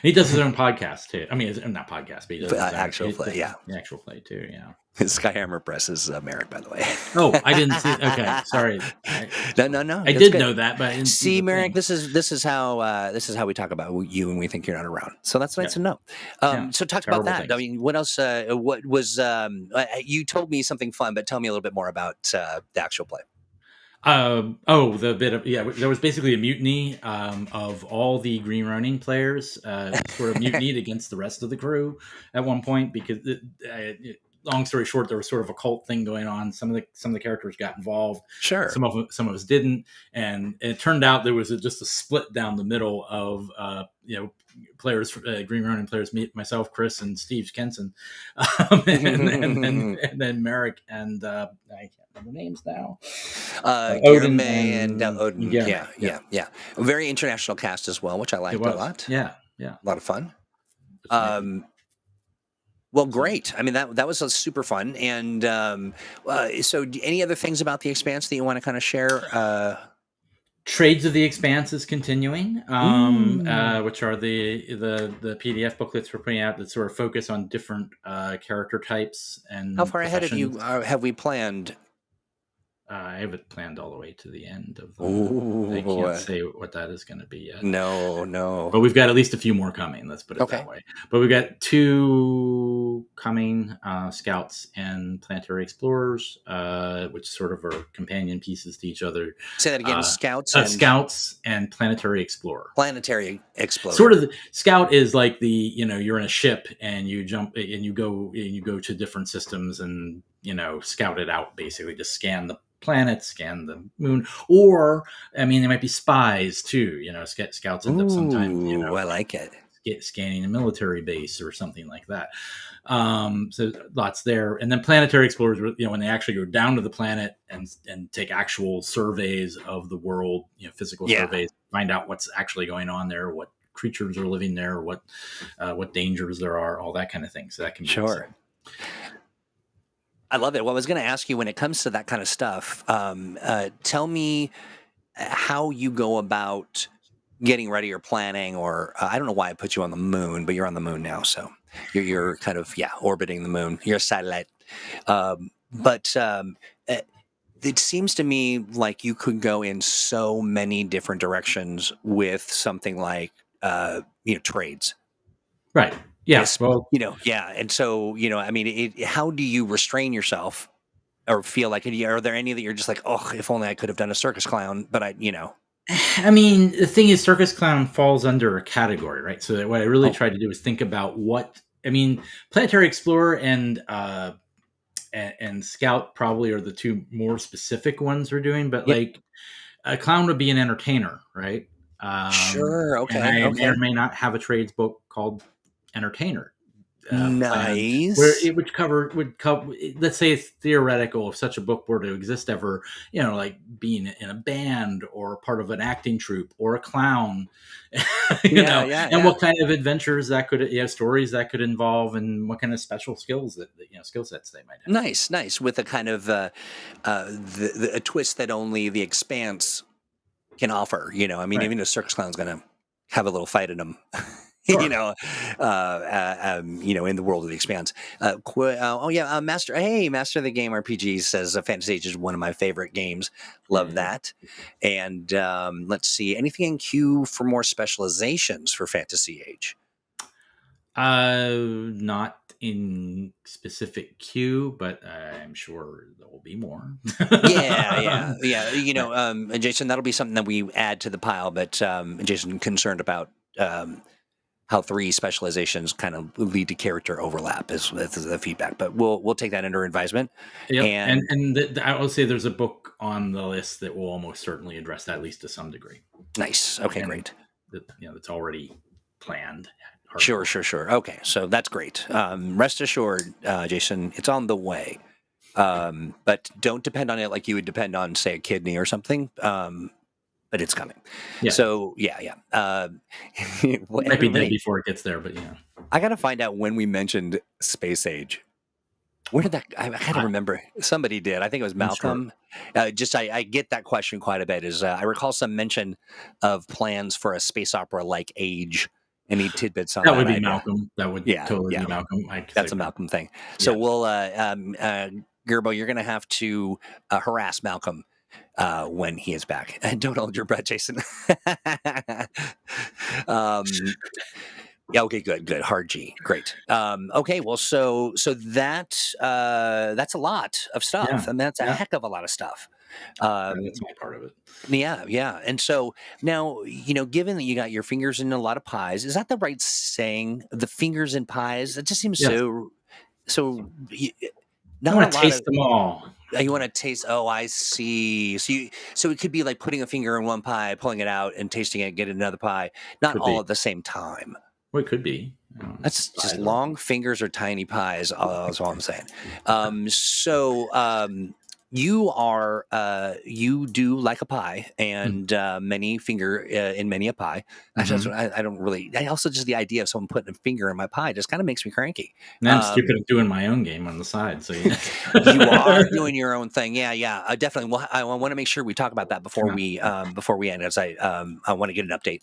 Speaker 2: He does his own podcast too. I mean, not podcast, but he does
Speaker 1: actual play. Yeah,
Speaker 2: the actual play too. Yeah.
Speaker 1: Skyhammer Press is Merrick, by the way.
Speaker 2: Oh, I didn't see. Okay, sorry.
Speaker 1: No.
Speaker 2: I did know that, but I didn't
Speaker 1: see Merrick. This is how we talk about you when we think you're not around. So that's nice to know. So talk about that. Things. I mean, what else? What was? You told me something fun, but tell me a little bit more about the actual play.
Speaker 2: The bit of there was basically a mutiny of all the Geen Ronin players, sort of mutinied against the rest of the crew at one point, because long story short, there was sort of a cult thing going on. Some of the characters got involved.
Speaker 1: Sure.
Speaker 2: Some of us didn't, and it turned out there was just a split down the middle of players, Geen Ronin players, myself, Chris, and Steve Kenson, and then Merrick and I can't remember names now.
Speaker 1: Odin and Odin. Yeah. A very international cast as well, which I liked a lot.
Speaker 2: Yeah.
Speaker 1: A lot of fun. Well, great. I mean, that was super fun. And so any other things about the Expanse that you want to kind of share?
Speaker 2: Trades of the Expanse is continuing, which are the PDF booklets we're putting out that sort of focus on different character types. And
Speaker 1: how far ahead of you have we planned?
Speaker 2: I have it planned all the way to the end of the. I can't say what that is going to be yet.
Speaker 1: No.
Speaker 2: But we've got at least a few more coming. Let's put it that way. But we've got 2 coming: Scouts and Planetary Explorers, which sort of are companion pieces to each other.
Speaker 1: Say that again: Scouts
Speaker 2: and Planetary Explorer.
Speaker 1: Planetary Explorer.
Speaker 2: Sort of. Scout is like the you're in a ship and you jump and you go to different systems and scout it out, basically just scan the planet, scan the moon, or I mean, there might be spies too. Scouts end up sometimes.
Speaker 1: I like it.
Speaker 2: scanning a military base or something like that. So lots there. And then planetary explorers, when they actually go down to the planet and take actual surveys of the world, physical surveys, find out what's actually going on there, what creatures are living there, what dangers there are, all that kind of thing. So that can be exciting.
Speaker 1: I love it. Well, I was going to ask you, when it comes to that kind of stuff, tell me how you go about getting ready or planning, or I don't know why I put you on the moon, but you're on the moon now. So you're kind of, orbiting the moon. You're a satellite. It seems to me like you could go in so many different directions with something like, trades.
Speaker 2: Right. Yeah.
Speaker 1: And so, how do you restrain yourself or feel like, are there any that you're just like, oh, if only I could have done a circus clown, but
Speaker 2: I mean, the thing is, circus clown falls under a category, right? So what I really tried to do is think about planetary explorer and scout probably are the two more specific ones we're doing, but like a clown would be an entertainer, right?
Speaker 1: Sure. Okay.
Speaker 2: And I may or may not have a trades book called Entertainer.
Speaker 1: Nice.
Speaker 2: Where it would cover. Let's say it's theoretical if such a book were to exist ever. Like being in a band or part of an acting troupe or a clown. And what kind of adventures that could, stories that could involve, and what kind of special skills that skill sets they might have.
Speaker 1: Nice, with a kind of a twist that only the Expanse can offer. Even a circus clown's going to have a little fight in them. Sure. In the world of the Expanse. Master of the Game RPG says ThursdAGE is one of my favorite games. Love that. And let's see, anything in queue for more specializations for Fantasy Age?
Speaker 2: Not in specific queue, but I'm sure there will be more.
Speaker 1: Yeah. Jason, that'll be something that we add to the pile. But Jason, concerned about how 3 specializations kind of lead to character overlap is the feedback, but we'll take that under advisement.
Speaker 2: Yep. And I will say there's a book on the list that will almost certainly address that, at least to some degree.
Speaker 1: Nice. Okay, great.
Speaker 2: It's already planned.
Speaker 1: Sure. Okay, so that's great. Rest assured, Jason, it's on the way. But don't depend on it like you would depend on, say, a kidney or something. But it's coming. Yeah. So
Speaker 2: might be dead before it gets there, but
Speaker 1: I got to find out when we mentioned Space Age. Where did that? I gotta remember. Somebody did. I think it was Malcolm. Sure. I get that question quite a bit. I recall some mention of plans for a space opera like Age. Any tidbits on that?
Speaker 2: That would be Malcolm. That would totally be Malcolm.
Speaker 1: That's a Malcolm thing. So we'll, Gerbo, you're going to have to harass Malcolm when he is back. And don't hold your breath, Jason. Okay, good. Hard G. Great. Okay, well, so that's a lot of stuff.
Speaker 2: Yeah.
Speaker 1: I mean, that's a heck of a lot of stuff.
Speaker 2: That's my part of it.
Speaker 1: Yeah. And so now, given that you got your fingers in a lot of pies, is that the right saying? The fingers in pies? It just seems so.
Speaker 2: I want to taste them all.
Speaker 1: You want to taste? Oh, I see. So it could be like putting a finger in one pie, pulling it out, and tasting it, getting another pie. Not all at the same time.
Speaker 2: Well, it could be.
Speaker 1: That's just long fingers or tiny pies. That's all I'm saying. You do like a pie, and many finger in many a pie. Mm-hmm. I also just the idea of someone putting a finger in my pie just kind of makes me cranky.
Speaker 2: And I'm stupid at doing my own game on the side. So
Speaker 1: you are doing your own thing. Yeah. Definitely. Well, I want to make sure we talk about that before we end. As I want to get an update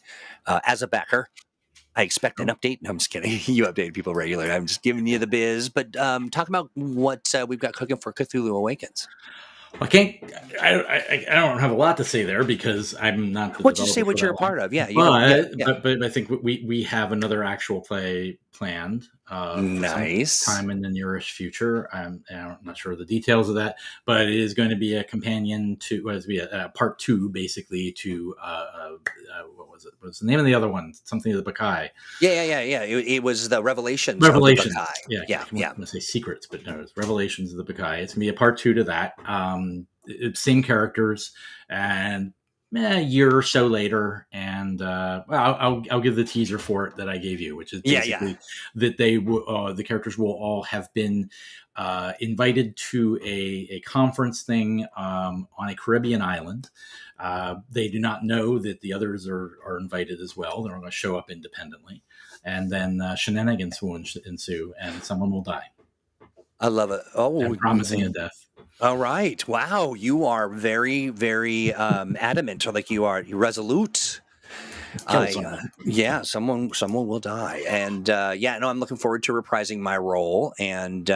Speaker 1: as a backer. I expect an update. No, I'm just kidding. You update people regularly. I'm just giving you the biz. But talk about what we've got cooking for Cthulhu Awakens.
Speaker 2: I don't have a lot to say there because I'm not.
Speaker 1: What you say? What you're a part of? Yeah.
Speaker 2: But I think we have another actual play planned.
Speaker 1: Nice.
Speaker 2: Time in the nearest future. I'm not sure of the details of that, but it is going to be a companion to a part 2, basically to what was it? What was the name of the other one? Something of the Bacchae.
Speaker 1: Yeah. It was the Revelations.
Speaker 2: Revelations.
Speaker 1: Of the Bacchae.
Speaker 2: Yeah. I'm going to say secrets, but no, it's Revelations of the Bacchae. It's going to be a part 2 to that. Same characters and a year or so later, and I'll give the teaser for it that I gave you, which is basically that the characters will all have been invited to a conference thing on a Caribbean island. They do not know that the others are invited as well. They're going to show up independently, and then shenanigans will ensue, and someone will die.
Speaker 1: I love it. Oh,
Speaker 2: I'm promising a death.
Speaker 1: All right. Wow. You are very, very adamant, or like you're resolute. Someone will die, and I'm looking forward to reprising my role and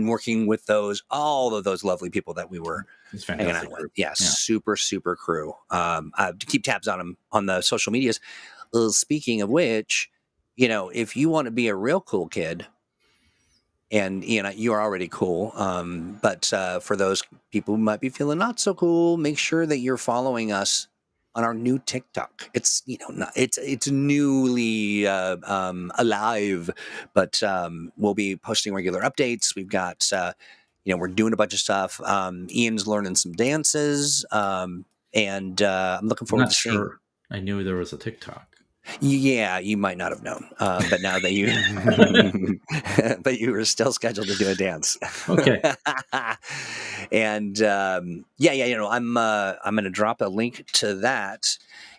Speaker 1: working with all of those lovely people that we were hanging out with. Yeah, super crew. To keep tabs on them on the social medias. Speaking of which, if you want to be a real cool kid. And you are already cool, but for those people who might be feeling not so cool, make sure that you're following us on our new TikTok. It's it's newly alive, but we'll be posting regular updates. We've got we're doing a bunch of stuff. Ian's learning some dances, and I'm looking forward to seeing.
Speaker 2: I knew there was a TikTok.
Speaker 1: Yeah, you might not have known, but now that you, but you were still scheduled to do a dance.
Speaker 2: Okay.
Speaker 1: And I'm going to drop a link to that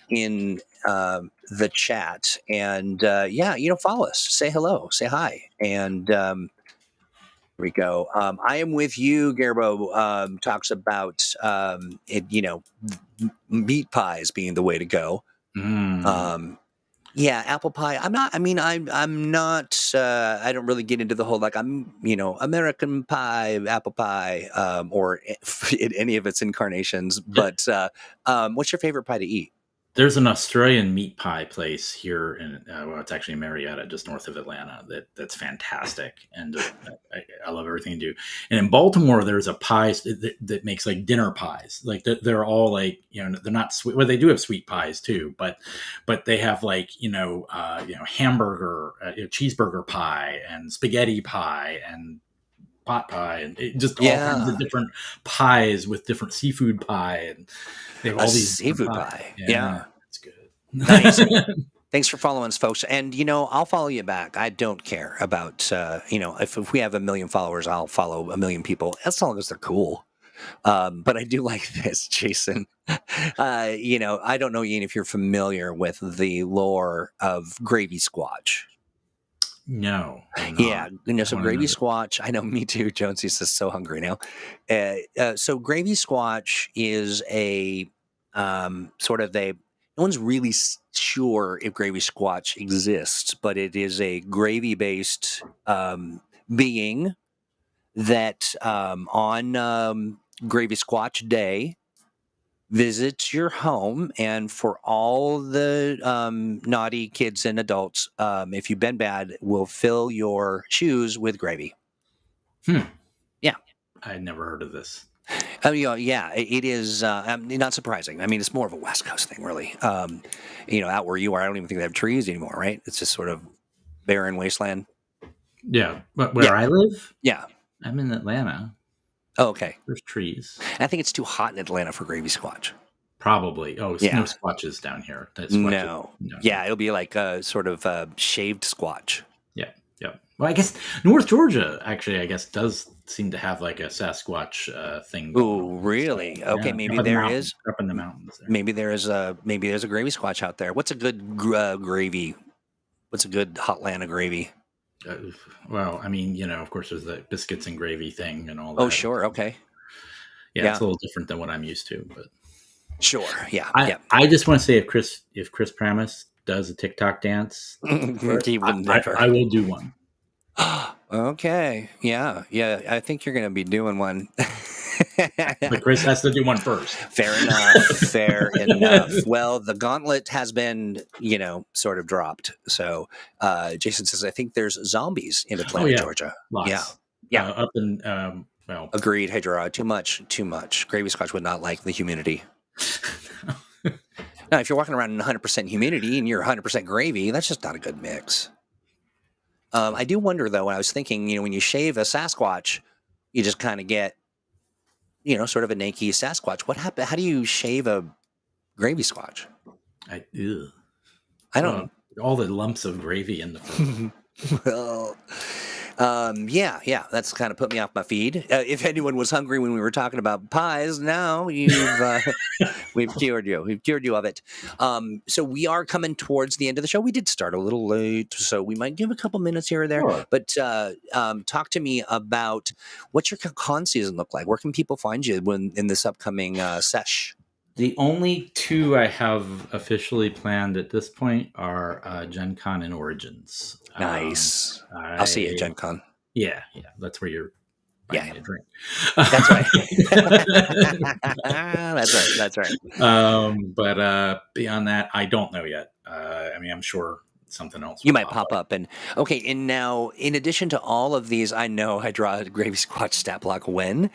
Speaker 1: in the chat, and follow us, say hello, say hi, and here we go. I am with you. Gerbo talks about meat pies being the way to go. Yeah, apple pie. I'm not. I mean, I'm not. I don't really get into the whole American pie, apple pie, or in any of its incarnations. But what's your favorite pie to eat?
Speaker 2: There's an Australian meat pie place here in it's actually in Marietta, just north of Atlanta. That's fantastic, and I love everything they do. And in Baltimore, there's a pie that makes like dinner pies. Like they're all like they're not sweet. Well, they do have sweet pies too, but they have like hamburger, cheeseburger pie, and spaghetti pie, and pot pie, and just all kinds of different pies with different seafood pie, and they have all these
Speaker 1: seafood pie. Yeah,
Speaker 2: it's good.
Speaker 1: Nice. Thanks for following us, folks. And I'll follow you back. I don't care about if we have 1 million followers, I'll follow 1 million people as long as they're cool. But I do like this, Jason. I don't know, Ian, if you're familiar with the lore of Gravy Squatch.
Speaker 2: No.
Speaker 1: Yeah. So Gravy Squatch, I know, me too. Jonesy says so hungry now. So Gravy Squatch is a sort of no one's really sure if Gravy Squatch exists, but it is a gravy-based being that on Gravy Squatch Day visits your home, and for all the naughty kids and adults, if you've been bad, will fill your shoes with gravy. Yeah.
Speaker 2: I'd never heard of this.
Speaker 1: It is not surprising. I mean, it's more of a West Coast thing, really. Out where you are, I don't even think they have trees anymore, right? It's just sort of barren wasteland.
Speaker 2: Yeah, but where I live?
Speaker 1: Yeah.
Speaker 2: I'm in Atlanta.
Speaker 1: Oh, okay.
Speaker 2: There's trees.
Speaker 1: I think it's too hot in Atlanta for Gravy Squatch.
Speaker 2: Probably. Oh, no squatches down here.
Speaker 1: No. Yeah, it'll be like a sort of shaved squatch.
Speaker 2: Yeah. Well, I guess North Georgia actually, does seem to have like a Sasquatch thing.
Speaker 1: Oh, really? So, okay, maybe there is
Speaker 2: up in the mountains. There.
Speaker 1: Maybe there's a Gravy Squatch out there. What's a good gravy? What's a good hot Atlanta gravy?
Speaker 2: Well, I mean, of course, there's the biscuits and gravy thing and all that.
Speaker 1: Oh, sure. Okay.
Speaker 2: Yeah, it's a little different than what I'm used to, but
Speaker 1: sure. Yeah.
Speaker 2: I just want to say if Chris Pramis does a TikTok dance,
Speaker 1: he will never.
Speaker 2: I will do one.
Speaker 1: Okay. Yeah. I think you're going to be doing one.
Speaker 2: But Chris has to do one first.
Speaker 1: Fair enough. Well, the gauntlet has been, sort of dropped. So Jason says, I think there's zombies in Atlanta, Georgia.
Speaker 2: Lots.
Speaker 1: Yeah.
Speaker 2: Up in,
Speaker 1: agreed. Hey, Gerard, too much. Gravy Squatch would not like the humidity. Now, if you're walking around in 100% humidity and you're 100% gravy, that's just not a good mix. I do wonder, though, when I was thinking, when you shave a Sasquatch, you just kind of get, sort of a naked Sasquatch. What happened? How do you shave a gravy squatch?
Speaker 2: Ew.
Speaker 1: I don't.
Speaker 2: All the lumps of gravy in the food.
Speaker 1: Well, yeah, that's kind of put me off my feed. If anyone was hungry when we were talking about pies, now we've cured you of it. So we are coming towards the end of the show. We did start a little late, so we might give a couple minutes here or there.
Speaker 2: Sure.
Speaker 1: But talk to me about what's your con season look like. Where can people find you in this upcoming sesh?
Speaker 2: The only two I have officially planned at this point are Gen Con and Origins.
Speaker 1: Nice. I'll see you at Gen Con.
Speaker 2: Yeah. That's where you're buying me a drink.
Speaker 1: That's right. That's right.
Speaker 2: But beyond that, I don't know yet. I'm sure something else
Speaker 1: you might pop up. And now in addition to all of these, I know I draw a gravy squatch stat block when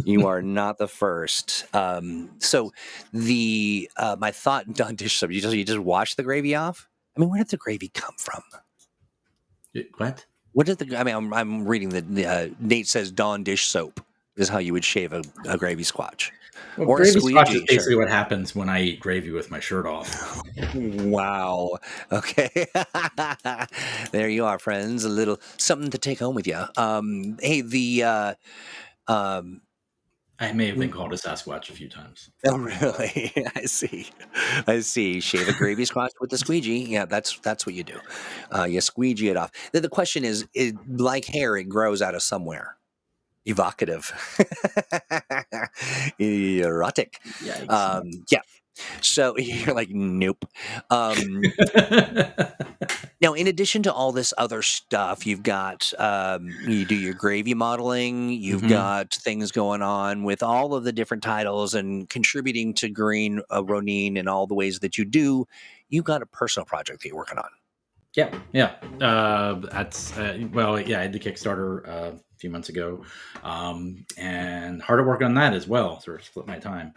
Speaker 1: you are not the first. So the my thought, Don Dish Soap, you just wash the gravy off. I mean, where did the gravy come from? What did I'm reading the Nate says Dawn dish soap is how you would shave a gravy squatch.
Speaker 2: Well, or gravy squatch is basically what happens when I eat gravy with my shirt off.
Speaker 1: Wow. Okay. There you are, friends. A little something to take home with you. Hey,
Speaker 2: I may have been called a Sasquatch a few times.
Speaker 1: Oh, really? I see. Shave a gravy squatch with the squeegee. Yeah, that's what you do. You squeegee it off. Then the question is, like hair, it grows out of somewhere. Evocative. Erotic. Yeah. So you're like, nope. Now, in addition to all this other stuff, you've got, you do your gravy modeling, you've got things going on with all of the different titles and contributing to Geen Ronin and all the ways that you do. You've got a personal project that you're working on.
Speaker 2: Yeah. That's, I did the Kickstarter a few months ago, and hard at work on that as well. Sort of split my time.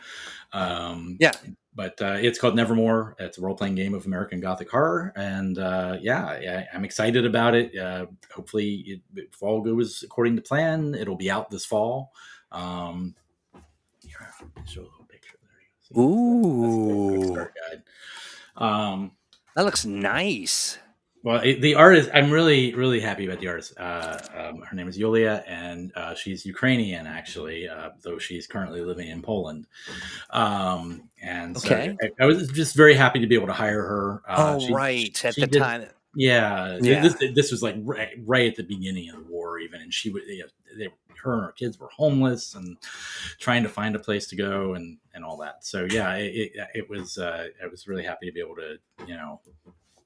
Speaker 2: But it's called Nevermore. It's a role-playing game of American Gothic horror, and I'm excited about it. Hopefully, if all goes according to plan, it'll be out this fall. Here, I'll show a little picture there.
Speaker 1: Ooh,
Speaker 2: that's the Kickstarter guide.
Speaker 1: That looks nice.
Speaker 2: Well, the artist, I'm really, really happy about the artist. Her name is Yulia, and she's Ukrainian, actually, though she's currently living in Poland. And so I was just very happy to be able to hire her.
Speaker 1: At the time.
Speaker 2: Yeah. This was like right at the beginning of the war, even, and she would, her and her kids were homeless and trying to find a place to go and all that. So yeah, it was. I was really happy to be able to,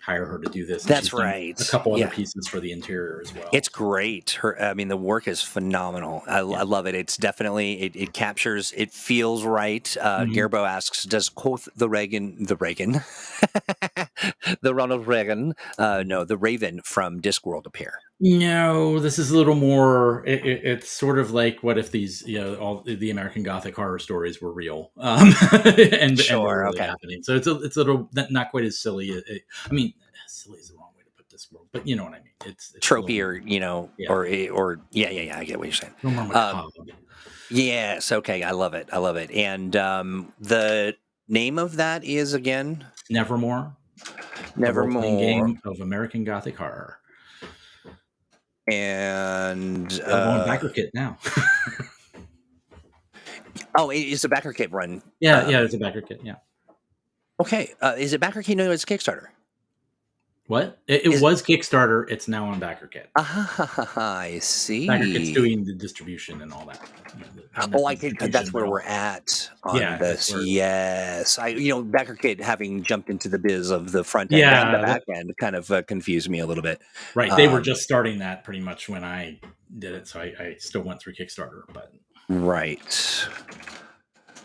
Speaker 2: hire her to do this.
Speaker 1: That's right.
Speaker 2: A couple other pieces for the interior as well.
Speaker 1: It's great. The work is phenomenal. I love it. It's definitely, it captures, it feels right. Gerbo asks, does quote the Ronald Reagan, the Raven from Discworld appear?
Speaker 2: No, this is a little more. It's sort of like, what if these, all the American Gothic horror stories were real, and really happening. So it's a little not quite as silly. Silly is the wrong way to put this world, but you know what I mean. It's
Speaker 1: tropey, or I get what you're saying. Yes, okay, I love it. And the name of that is again
Speaker 2: Nevermore. Game of American Gothic horror.
Speaker 1: And
Speaker 2: on backer kit now.
Speaker 1: It's a backer kit run.
Speaker 2: Yeah, it's a backer kit. Yeah.
Speaker 1: Okay, is it backer kit? No, it's Kickstarter.
Speaker 2: What? It was Kickstarter. It's now on backer kit.
Speaker 1: I see.
Speaker 2: Backer kit's doing the distribution and all that.
Speaker 1: I think that's where we're at on this. Yes, backer kit, having jumped into the biz of the front end and the back end, kind of confused me a little bit.
Speaker 2: Right, they were just starting that pretty much when I did it, so I still went through Kickstarter, but
Speaker 1: right.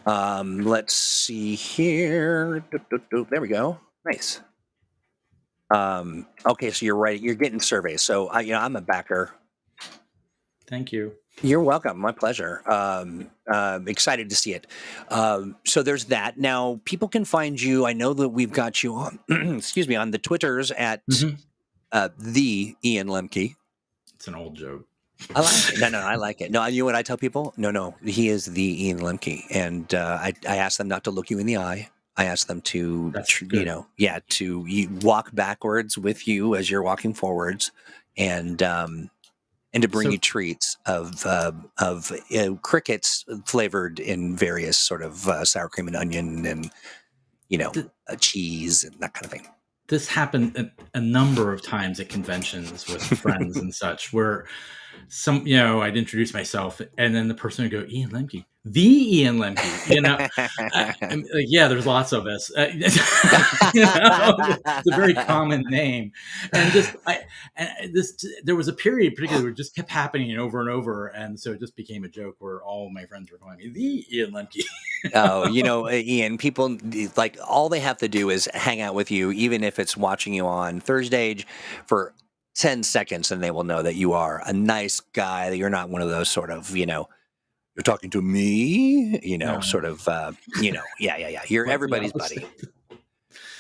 Speaker 1: Let's see here. There we go. Nice. Okay, so you're right. You're getting surveys. So I'm a backer.
Speaker 2: Thank you.
Speaker 1: You're welcome. My pleasure. Excited to see it. So there's that. Now people can find you. I know that we've got you on, excuse me, on the Twitters at the Ian Lemke.
Speaker 2: It's an old joke.
Speaker 1: I like it. No, I like it. No, you know what I tell people? No, he is the Ian Lemke. And I ask them not to look you in the eye. I ask them to,
Speaker 2: That's good.
Speaker 1: to walk backwards with you as you're walking forwards, and to bring
Speaker 2: So
Speaker 1: you treats of crickets flavored in various sort of sour cream and onion, and
Speaker 2: th-
Speaker 1: cheese and that kind of thing.
Speaker 2: this happened a number of times at conventions with friends and such, where I'd introduce myself, and then the person would go, Ian Lemke, the Ian Lemke, yeah, there's lots of us, it's a very common name. And there was a period particularly where it just kept happening over and over. And so it just became a joke where all my friends were calling me the Ian Lemke.
Speaker 1: Oh, Ian, people like all they have to do is hang out with you, even if it's watching you on ThursdAGE for 10 seconds, and they will know that you are a nice guy, that you're not one of those sort of, you're talking to me,
Speaker 2: No.
Speaker 1: sort of, yeah. You're everybody's buddy.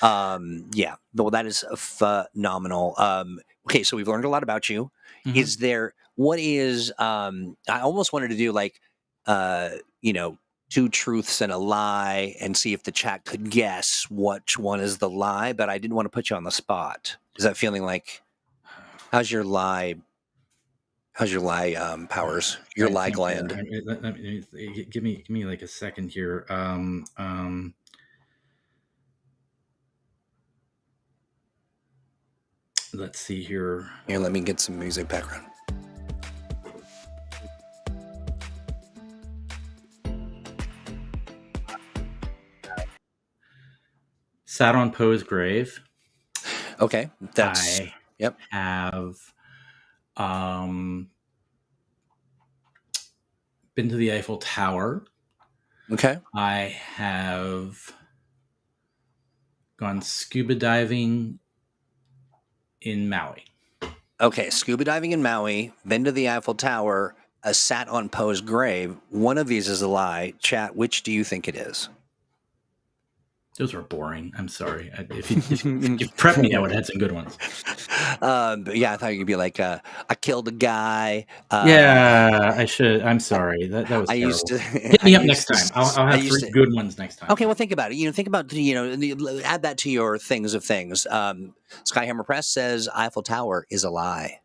Speaker 1: Yeah. Well, that is phenomenal. Okay, so we've learned a lot about you. Mm-hmm. I almost wanted to do like, two truths and a lie, and see if the chat could guess which one is the lie, but I didn't want to put you on the spot. Is that feeling like, how's your lie powers, your lie gland?
Speaker 2: Give me like a second here. Let's see here.
Speaker 1: Here, let me get some music background.
Speaker 2: Sat on Poe's grave.
Speaker 1: Okay, that's
Speaker 2: I have been to the Eiffel Tower.
Speaker 1: Okay.
Speaker 2: I have gone scuba diving in Maui.
Speaker 1: Okay, scuba diving in Maui, been to the Eiffel Tower, sat on Poe's grave. One of these is a lie. Chat, which do you think it is?
Speaker 2: Those were boring. I'm sorry. If you prepped me, I would have had some good ones.
Speaker 1: But yeah, I thought you'd be like, I killed a guy.
Speaker 2: Yeah, I should. I'm sorry. That was terrible. Hit me up next time. I'll have three good ones next time.
Speaker 1: Okay, well, think about it. Think about, add that to your things of things. Skyhammer Press says Eiffel Tower is a lie.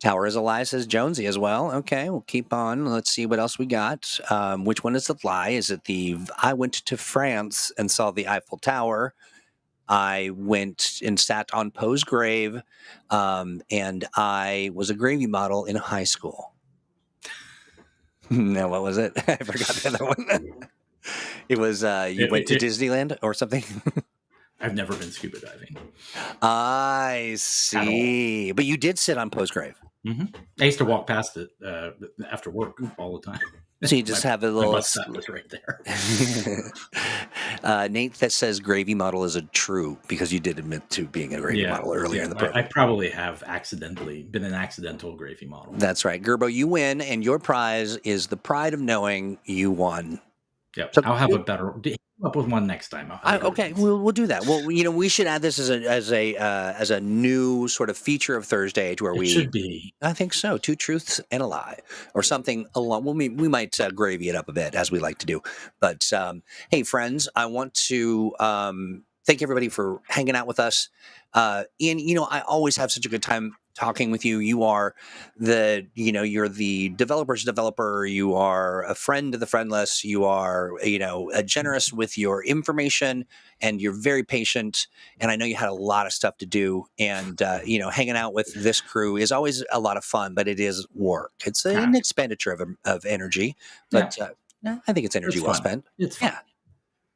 Speaker 1: Tower is a lie, says Jonesy as well. Okay, we'll keep on. Let's see what else we got. Which one is the lie? Is it I went to France and saw the Eiffel Tower. I went and sat on Poe's grave, and I was a gravy model in high school. No, what was it? I forgot the other one. It was you went to Disneyland or something?
Speaker 2: I've never been scuba diving.
Speaker 1: I see. But you did sit on Poe's grave.
Speaker 2: Mm-hmm. I used to walk past it after work all the time.
Speaker 1: So you just have a little...
Speaker 2: My bus stop was right there.
Speaker 1: Nate, that says gravy model is a true, because you did admit to being a gravy model earlier in the program.
Speaker 2: I probably have been an accidental gravy model.
Speaker 1: That's right. Gerbo, you win, and your prize is the pride of knowing you won.
Speaker 2: Yep. So I'll have a better... up with one next time.
Speaker 1: Okay, we'll do that. Well, we should add this as a new sort of feature of ThursdAGE where
Speaker 2: it should be.
Speaker 1: I think so. 2 truths and a lie, or something along. Well, we might gravy it up a bit, as we like to do. But hey, friends, I want to thank everybody for hanging out with us. Ian, I always have such a good time talking with you. You are you're the developer's developer. You are a friend to the friendless. You are, generous with your information, and you're very patient. And I know you had a lot of stuff to do, and, hanging out with this crew is always a lot of fun, but it is work. It's an expenditure of energy, but I think it's energy well spent.
Speaker 2: It's fun.
Speaker 1: Yeah.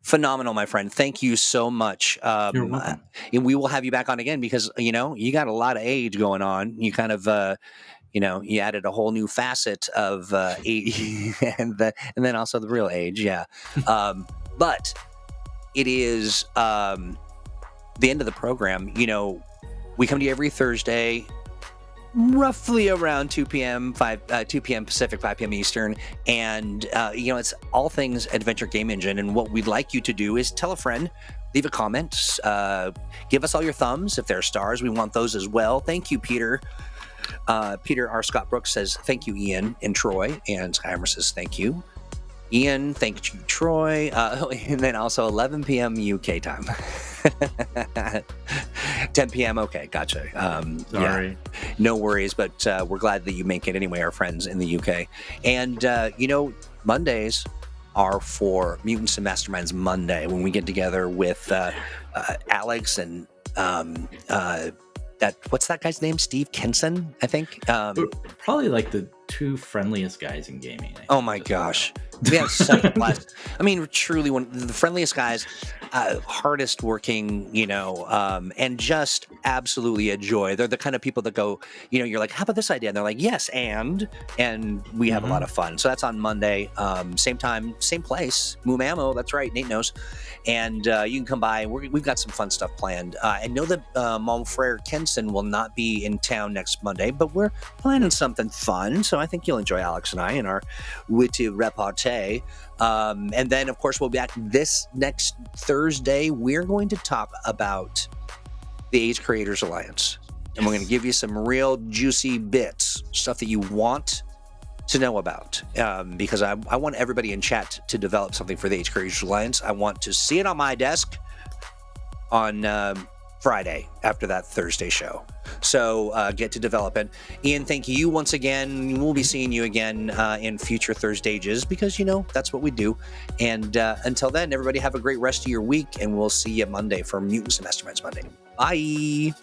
Speaker 1: Phenomenal, my friend. Thank you so much.
Speaker 2: You're welcome.
Speaker 1: And we will have you back on again because, you got a lot of age going on. You kind of, you added a whole new facet of age and then also the real age. Yeah. But it is the end of the program. We come to you every Thursday, roughly around 2 p.m. Pacific, 5 p.m. Eastern. And, it's all things Adventure Game Engine. And what we'd like you to do is tell a friend, leave a comment, give us all your thumbs. If there are stars, we want those as well. Thank you, Peter. Peter R. Scott Brooks says, thank you, Ian and Troy. And Skyhammer says, thank you. Ian, thank you, Troy. And then also 11 p.m. UK time. 10 p.m. Okay, gotcha.
Speaker 2: Sorry.
Speaker 1: Yeah, no worries, but we're glad that you make it anyway, our friends in the UK. And, Mondays are for Mutants and Masterminds Monday, when we get together with Alex and what's that guy's name? Steve Kinson, I think.
Speaker 2: Probably like the two friendliest guys in gaming.
Speaker 1: Oh my gosh. We have such a blast. I mean, truly one of the friendliest guys, hardest working, and just absolutely a joy. They're the kind of people that go, you're like, how about this idea? And they're like, yes, and we have a lot of fun. So that's on Monday, same time, same place, Moom Ammo. That's right, Nate knows. And you can come by. We've got some fun stuff planned. I know that Monfrere Kenson will not be in town next Monday, but we're planning something fun. So I think you'll enjoy Alex and I in our witty repartee. And then, of course, we'll be back this next Thursday. We're going to talk about the Age Creators Alliance. And we're going to give you some real juicy bits, stuff that you want to know about, because I want everybody in chat to develop something for the Age Creators Alliance. I want to see it on my desk on Friday after that Thursday show. So get to develop it. Ian, thank you once again. We'll be seeing you again in future ThursdAGEs, because, that's what we do. And until then, everybody have a great rest of your week, and we'll see you Monday for Mutants and Masterminds Monday. Bye.